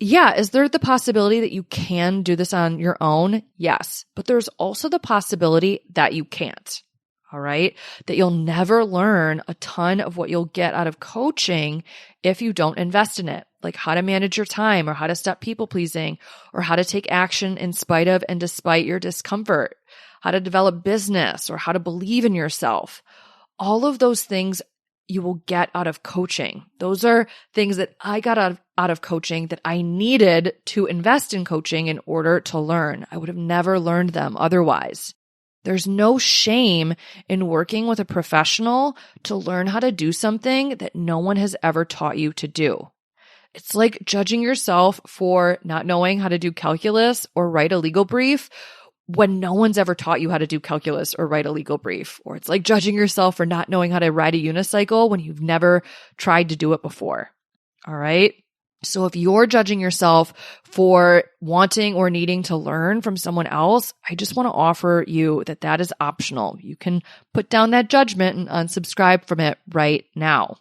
yeah, is there the possibility that you can do this on your own? Yes, but there's also the possibility that you can't. All right, that you'll never learn a ton of what you'll get out of coaching if you don't invest in it, like how to manage your time or how to stop people pleasing or how to take action in spite of and despite your discomfort, how to develop business or how to believe in yourself. All of those things you will get out of coaching. Those are things that I got out of coaching that I needed to invest in coaching in order to learn. I would have never learned them otherwise. There's no shame in working with a professional to learn how to do something that no one has ever taught you to do. It's like judging yourself for not knowing how to do calculus or write a legal brief when no one's ever taught you how to do calculus or write a legal brief. Or it's like judging yourself for not knowing how to ride a unicycle when you've never tried to do it before. All right? So if you're judging yourself for wanting or needing to learn from someone else, I just want to offer you that is optional. You can put down that judgment and unsubscribe from it right now.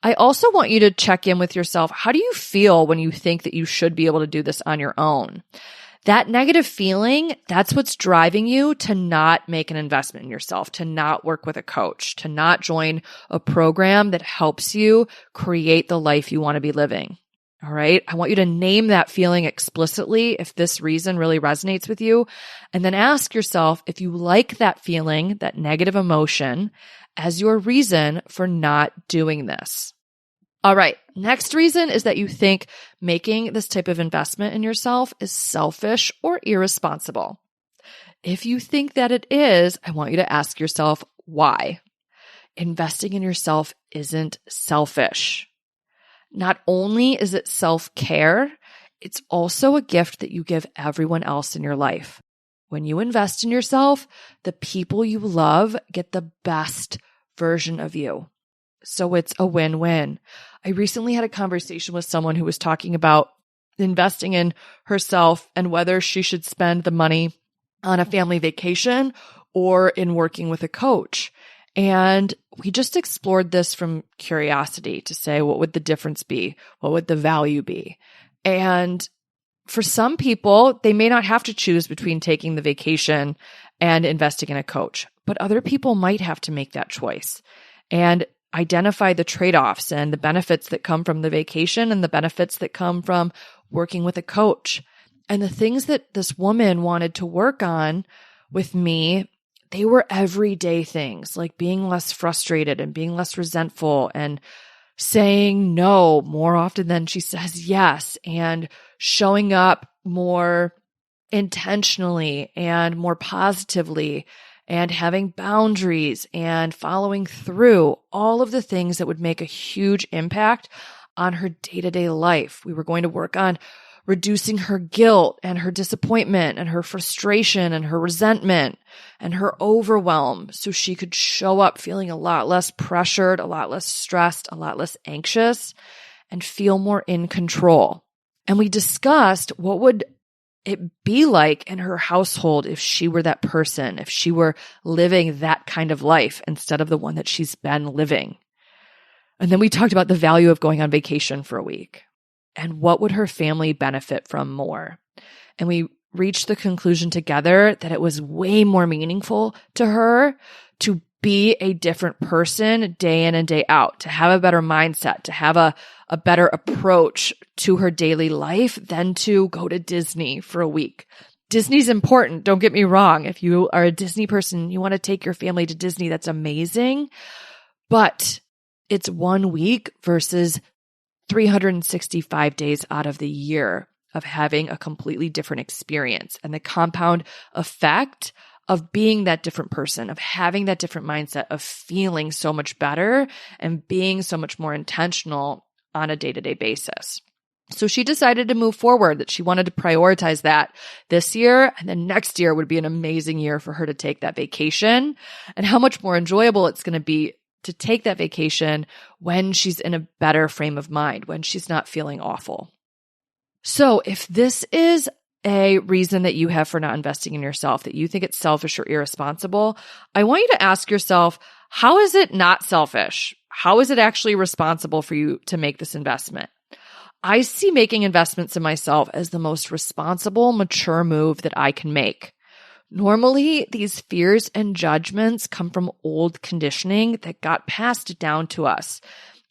I also want you to check in with yourself. How do you feel when you think that you should be able to do this on your own? That negative feeling, that's what's driving you to not make an investment in yourself, to not work with a coach, to not join a program that helps you create the life you want to be living. All right. I want you to name that feeling explicitly if this reason really resonates with you. And then ask yourself if you like that feeling, that negative emotion, as your reason for not doing this. All right. Next reason is that you think making this type of investment in yourself is selfish or irresponsible. If you think that it is, I want you to ask yourself why. Investing in yourself isn't selfish. Not only is it self-care, it's also a gift that you give everyone else in your life. When you invest in yourself, the people you love get the best version of you. So it's a win-win. I recently had a conversation with someone who was talking about investing in herself and whether she should spend the money on a family vacation or in working with a coach. And we just explored this from curiosity to say, what would the difference be? What would the value be? And for some people, they may not have to choose between taking the vacation and investing in a coach, but other people might have to make that choice and identify the trade-offs and the benefits that come from the vacation and the benefits that come from working with a coach. And the things that this woman wanted to work on with me, they were everyday things, like being less frustrated and being less resentful and saying no more often than she says yes, and showing up more intentionally and more positively, and having boundaries and following through, all of the things that would make a huge impact on her day-to-day life. We were going to work on reducing her guilt and her disappointment and her frustration and her resentment and her overwhelm so she could show up feeling a lot less pressured, a lot less stressed, a lot less anxious, and feel more in control. And we discussed what would it be like in her household if she were that person, if she were living that kind of life instead of the one that she's been living? And then we talked about the value of going on vacation for a week and what would her family benefit from more. And we reached the conclusion together that it was way more meaningful to her to be a different person day in and day out, to have a better mindset, to have a better approach to her daily life than to go to Disney for a week. Disney's important. Don't get me wrong. If you are a Disney person, you want to take your family to Disney, that's amazing. But it's 1 week versus 365 days out of the year of having a completely different experience, and the compound effect of being that different person, of having that different mindset, of feeling so much better and being so much more intentional on a day-to-day basis. So she decided to move forward, that she wanted to prioritize that this year, and then next year would be an amazing year for her to take that vacation, and how much more enjoyable it's going to be to take that vacation when she's in a better frame of mind, when she's not feeling awful. So if this is a reason that you have for not investing in yourself, that you think it's selfish or irresponsible, I want you to ask yourself, how is it not selfish? How is it actually responsible for you to make this investment? I see making investments in myself as the most responsible, mature move that I can make. Normally, these fears and judgments come from old conditioning that got passed down to us.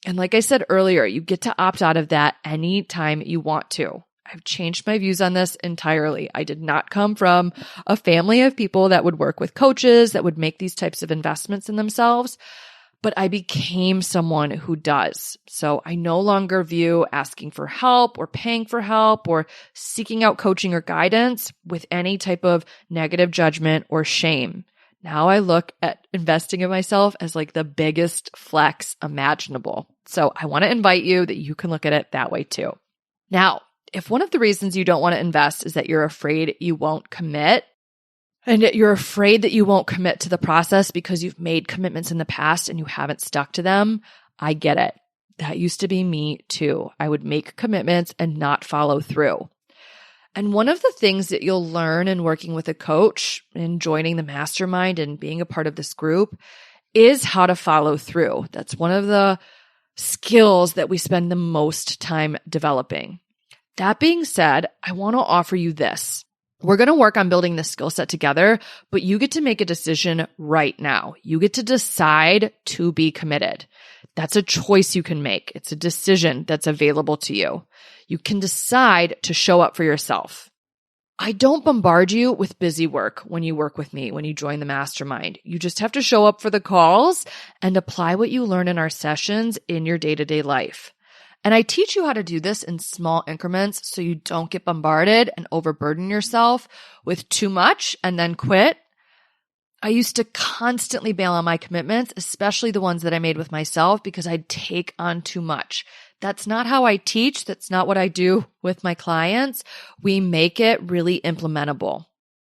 And like I said earlier, you get to opt out of that anytime you want to. I've changed my views on this entirely. I did not come from a family of people that would work with coaches, that would make these types of investments in themselves, but I became someone who does. So I no longer view asking for help or paying for help or seeking out coaching or guidance with any type of negative judgment or shame. Now I look at investing in myself as like the biggest flex imaginable. So I want to invite you that you can look at it that way too. Now, if one of the reasons you don't want to invest is that you're afraid you won't commit, and you're afraid that you won't commit to the process because you've made commitments in the past and you haven't stuck to them, I get it. That used to be me too. I would make commitments and not follow through. And one of the things that you'll learn in working with a coach and joining the mastermind and being a part of this group is how to follow through. That's one of the skills that we spend the most time developing. That being said, I want to offer you this. We're going to work on building this skill set together, but you get to make a decision right now. You get to decide to be committed. That's a choice you can make. It's a decision that's available to you. You can decide to show up for yourself. I don't bombard you with busy work when you work with me, when you join the mastermind. You just have to show up for the calls and apply what you learn in our sessions in your day-to-day life. And I teach you how to do this in small increments so you don't get bombarded and overburden yourself with too much and then quit. I used to constantly bail on my commitments, especially the ones that I made with myself, because I'd take on too much. That's not how I teach. That's not what I do with my clients. We make it really implementable.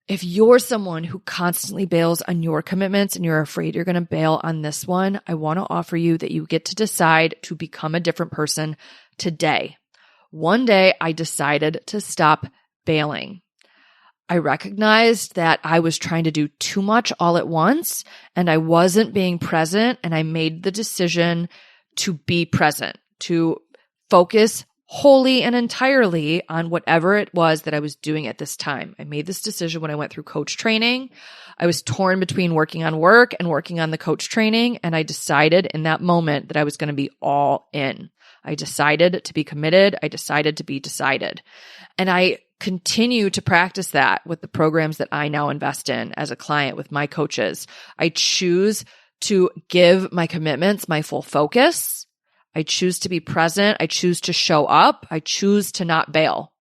If you're someone who constantly bails on your commitments and you're afraid you're going to bail on this one, I want to offer you that you get to decide to become a different person today. One day I decided to stop bailing. I recognized that I was trying to do too much all at once and I wasn't being present, and I made the decision to be present, to focus wholly and entirely on whatever it was that I was doing at this time. I made this decision when I went through coach training. I was torn between working on work and working on the coach training, and I decided in that moment that I was going to be all in. I decided to be committed. I decided to be decided. And I continue to practice that with the programs that I now invest in as a client with my coaches. I choose to give my commitments my full focus. I choose to be present. I choose to show up. I choose to not bail.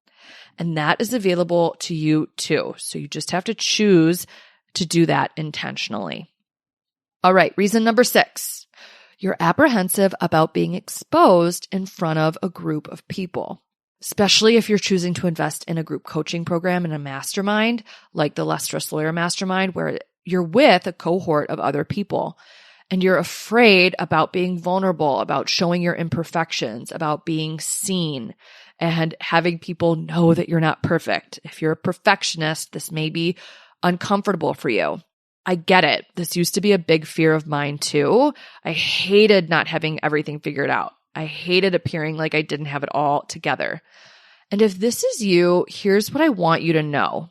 And that is available to you too. So you just have to choose to do that intentionally. All right, reason number 6. You're apprehensive about being exposed in front of a group of people, especially if you're choosing to invest in a group coaching program in a mastermind like the Less Stressed Lawyer Mastermind, where you're with a cohort of other people. And you're afraid about being vulnerable, about showing your imperfections, about being seen. and having people know that you're not perfect. If you're a perfectionist, this may be uncomfortable for you. I get it. This used to be a big fear of mine too. I hated not having everything figured out. I hated appearing like I didn't have it all together. And if this is you, here's what I want you to know.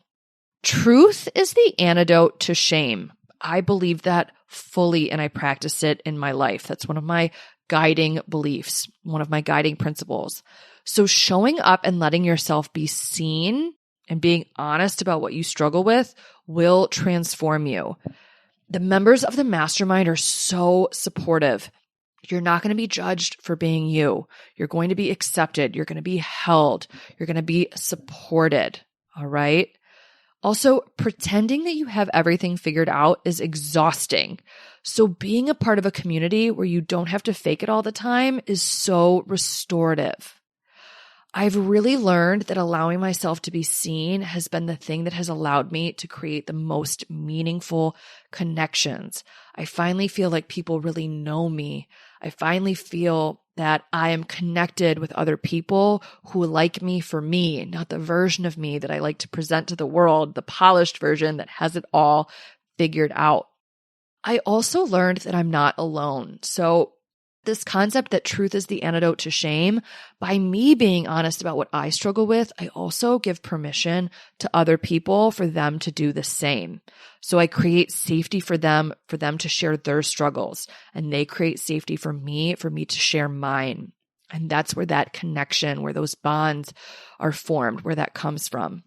Truth is the antidote to shame. I believe that fully and I practice it in my life. That's one of my guiding beliefs, one of my guiding principles. So showing up and letting yourself be seen and being honest about what you struggle with will transform you. The members of the mastermind are so supportive. You're not going to be judged for being you. You're going to be accepted. You're going to be held. You're going to be supported. All right. Also, pretending that you have everything figured out is exhausting. So being a part of a community where you don't have to fake it all the time is so restorative. I've really learned that allowing myself to be seen has been the thing that has allowed me to create the most meaningful connections. I finally feel like people really know me. I finally feel that I am connected with other people who like me for me, not the version of me that I like to present to the world, the polished version that has it all figured out. I also learned that I'm not alone. So this concept that truth is the antidote to shame, by me being honest about what I struggle with, I also give permission to other people for them to do the same. So I create safety for them to share their struggles, and they create safety for me to share mine. And that's where that connection, where those bonds are formed, where that comes from.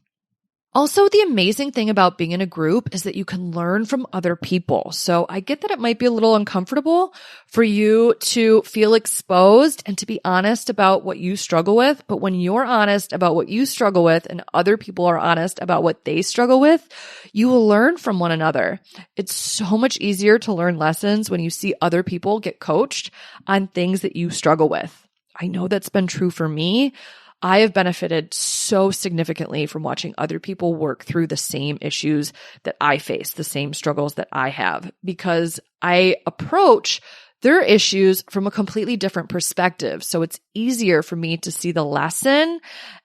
Also, the amazing thing about being in a group is that you can learn from other people. So I get that it might be a little uncomfortable for you to feel exposed and to be honest about what you struggle with. But when you're honest about what you struggle with and other people are honest about what they struggle with, you will learn from one another. It's so much easier to learn lessons when you see other people get coached on things that you struggle with. I know that's been true for me. I have benefited so significantly from watching other people work through the same issues that I face, the same struggles that I have, because I approach their issues from a completely different perspective. So it's easier for me to see the lesson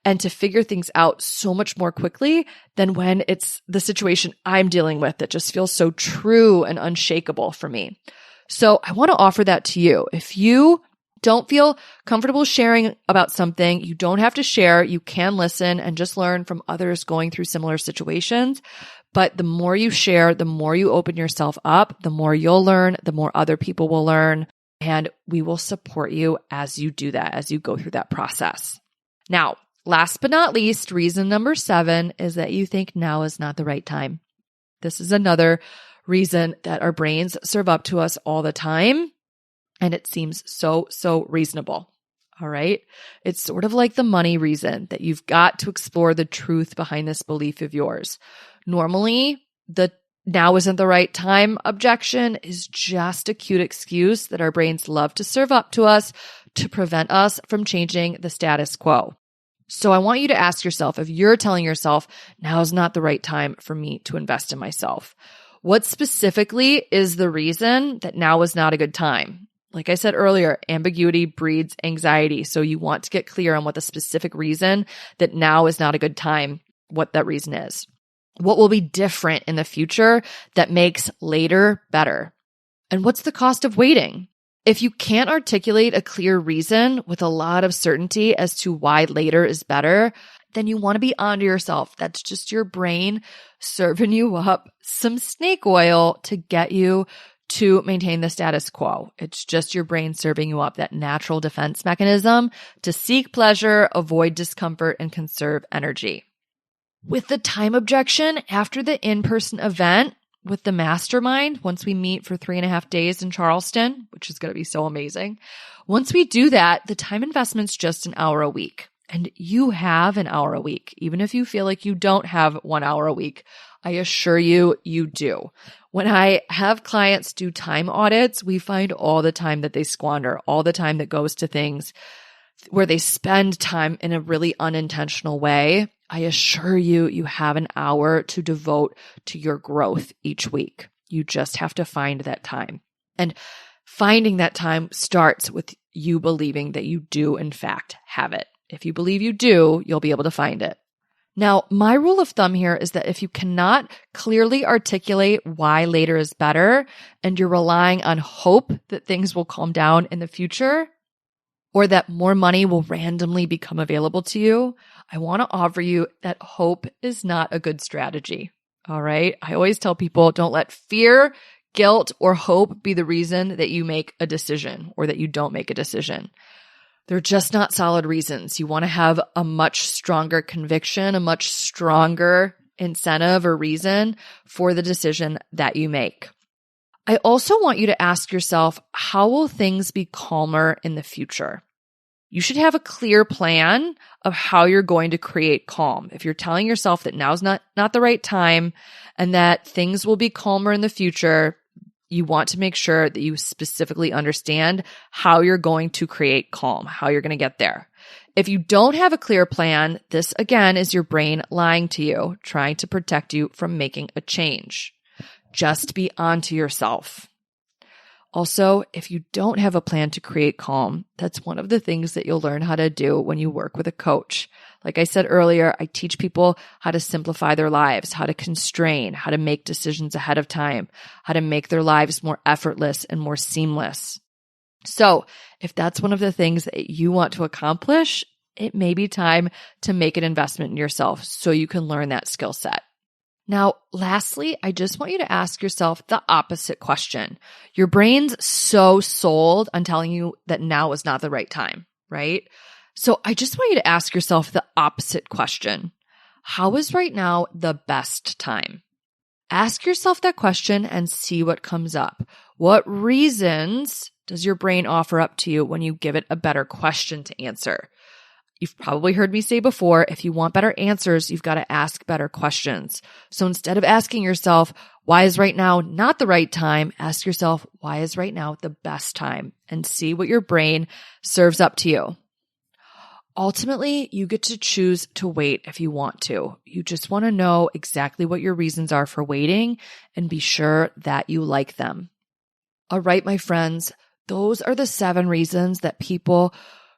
and to figure things out so much more quickly than when it's the situation I'm dealing with that just feels so true and unshakable for me. So I want to offer that to you. If you don't feel comfortable sharing about something, you don't have to share. You can listen and just learn from others going through similar situations. But the more you share, the more you open yourself up, the more you'll learn, the more other people will learn. And we will support you as you do that, as you go through that process. Now, last but not least, reason number 7 is that you think now is not the right time. This is another reason that our brains serve up to us all the time. And it seems so reasonable. All right. It's sort of like the money reason that you've got to explore the truth behind this belief of yours. Normally, the now isn't the right time objection is just a cute excuse that our brains love to serve up to us to prevent us from changing the status quo. So I want you to ask yourself, if you're telling yourself, now is not the right time for me to invest in myself, what specifically is the reason that now is not a good time? Like I said earlier, ambiguity breeds anxiety. So you want to get clear on what the specific reason that now is not a good time, what that reason is. What will be different in the future that makes later better? And what's the cost of waiting? If you can't articulate a clear reason with a lot of certainty as to why later is better, then you want to be onto yourself. That's just your brain serving you up some snake oil to get you to maintain the status quo. It's just your brain serving you up that natural defense mechanism to seek pleasure, avoid discomfort, and conserve energy. With the time objection, after the in-person event with the mastermind, once we meet for 3.5 days in Charleston, which is going to be so amazing, once we do that, the time investment's just an hour a week. And you have an hour a week. Even if you feel like you don't have 1 hour a week, I assure you, you do. When I have clients do time audits, we find all the time that they squander, all the time that goes to things where they spend time in a really unintentional way. I assure you, you have an hour to devote to your growth each week. You just have to find that time. And finding that time starts with you believing that you do, in fact, have it. If you believe you do, you'll be able to find it. Now, my rule of thumb here is that if you cannot clearly articulate why later is better and you're relying on hope that things will calm down in the future or that more money will randomly become available to you, I want to offer you that hope is not a good strategy. All right? I always tell people, don't let fear, guilt, or hope be the reason that you make a decision or that you don't make a decision. They're just not solid reasons. You want to have a much stronger conviction, a much stronger incentive or reason for the decision that you make. I also want you to ask yourself, how will things be calmer in the future? You should have a clear plan of how you're going to create calm. If you're telling yourself that now's not the right time and that things will be calmer in the future, you want to make sure that you specifically understand how you're going to create calm, how you're going to get there. If you don't have a clear plan, this again is your brain lying to you, trying to protect you from making a change. Just be onto yourself. Also, if you don't have a plan to create calm, that's one of the things that you'll learn how to do when you work with a coach. Like I said earlier, I teach people how to simplify their lives, how to constrain, how to make decisions ahead of time, how to make their lives more effortless and more seamless. So if that's one of the things that you want to accomplish, it may be time to make an investment in yourself so you can learn that skill set. Now, lastly, I just want you to ask yourself the opposite question. Your brain's so sold on telling you that now is not the right time, right? So I just want you to ask yourself the opposite question. How is right now the best time? Ask yourself that question and see what comes up. What reasons does your brain offer up to you when you give it a better question to answer? You've probably heard me say before, if you want better answers, you've got to ask better questions. So instead of asking yourself, why is right now not the right time? Ask yourself, why is right now the best time? And see what your brain serves up to you. Ultimately, you get to choose to wait if you want to. You just want to know exactly what your reasons are for waiting and be sure that you like them. All right, my friends, those are the 7 reasons that people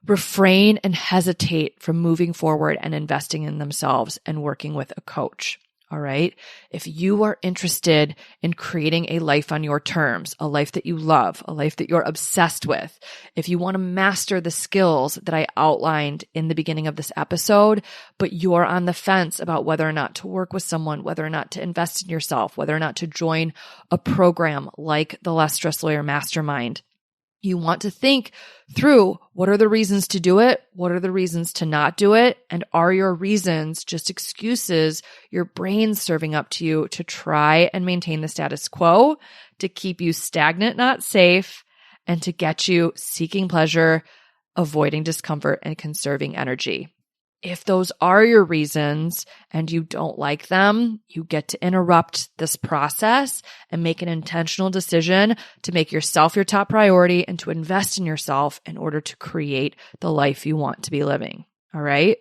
refrain and hesitate from moving forward and investing in themselves and working with a coach. All right. If you are interested in creating a life on your terms, a life that you love, a life that you're obsessed with, if you want to master the skills that I outlined in the beginning of this episode, but you're on the fence about whether or not to work with someone, whether or not to invest in yourself, whether or not to join a program like the Less Stress Lawyer Mastermind, you want to think through, what are the reasons to do it? What are the reasons to not do it? And are your reasons just excuses your brain serving up to you to try and maintain the status quo, to keep you stagnant, not safe, and to get you seeking pleasure, avoiding discomfort, and conserving energy? If those are your reasons and you don't like them, you get to interrupt this process and make an intentional decision to make yourself your top priority and to invest in yourself in order to create the life you want to be living. All right?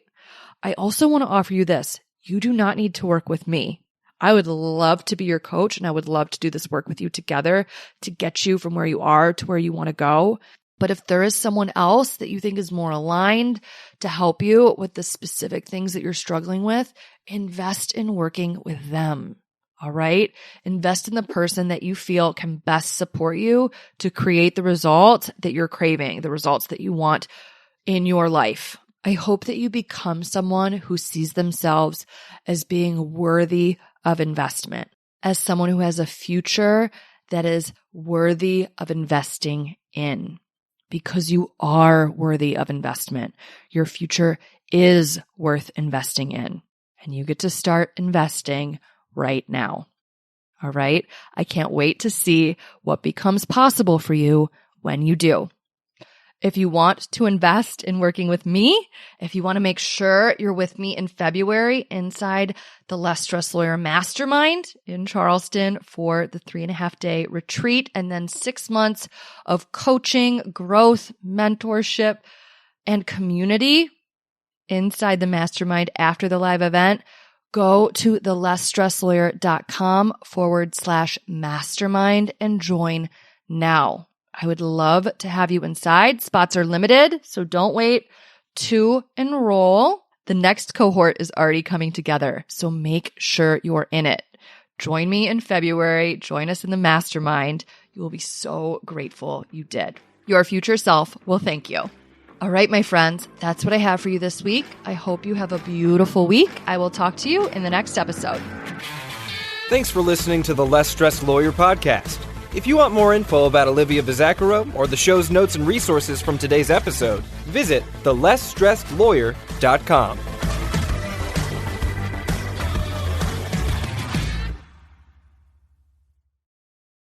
I also want to offer you this. You do not need to work with me. I would love to be your coach and I would love to do this work with you together to get you from where you are to where you want to go. But if there is someone else that you think is more aligned to help you with the specific things that you're struggling with, invest in working with them. All right? Invest in the person that you feel can best support you to create the results that you're craving, the results that you want in your life. I hope that you become someone who sees themselves as being worthy of investment, as someone who has a future that is worthy of investing in. Because you are worthy of investment. Your future is worth investing in. And you get to start investing right now. All right? I can't wait to see what becomes possible for you when you do. If you want to invest in working with me, if you want to make sure you're with me in February inside the Less Stress Lawyer Mastermind in Charleston for the 3.5-day retreat and then 6 months of coaching, growth, mentorship, and community inside the mastermind after the live event, go to thelessstresslawyer.com/mastermind and join now. I would love to have you inside. Spots are limited, so don't wait to enroll. The next cohort is already coming together, so make sure you're in it. Join me in February. Join us in the mastermind. You will be so grateful you did. Your future self will thank you. All right, my friends, that's what I have for you this week. I hope you have a beautiful week. I will talk to you in the next episode. Thanks for listening to the Less Stressed Lawyer podcast. If you want more info about Olivia Bizzacaro or the show's notes and resources from today's episode, visit thelessstressedlawyer.com.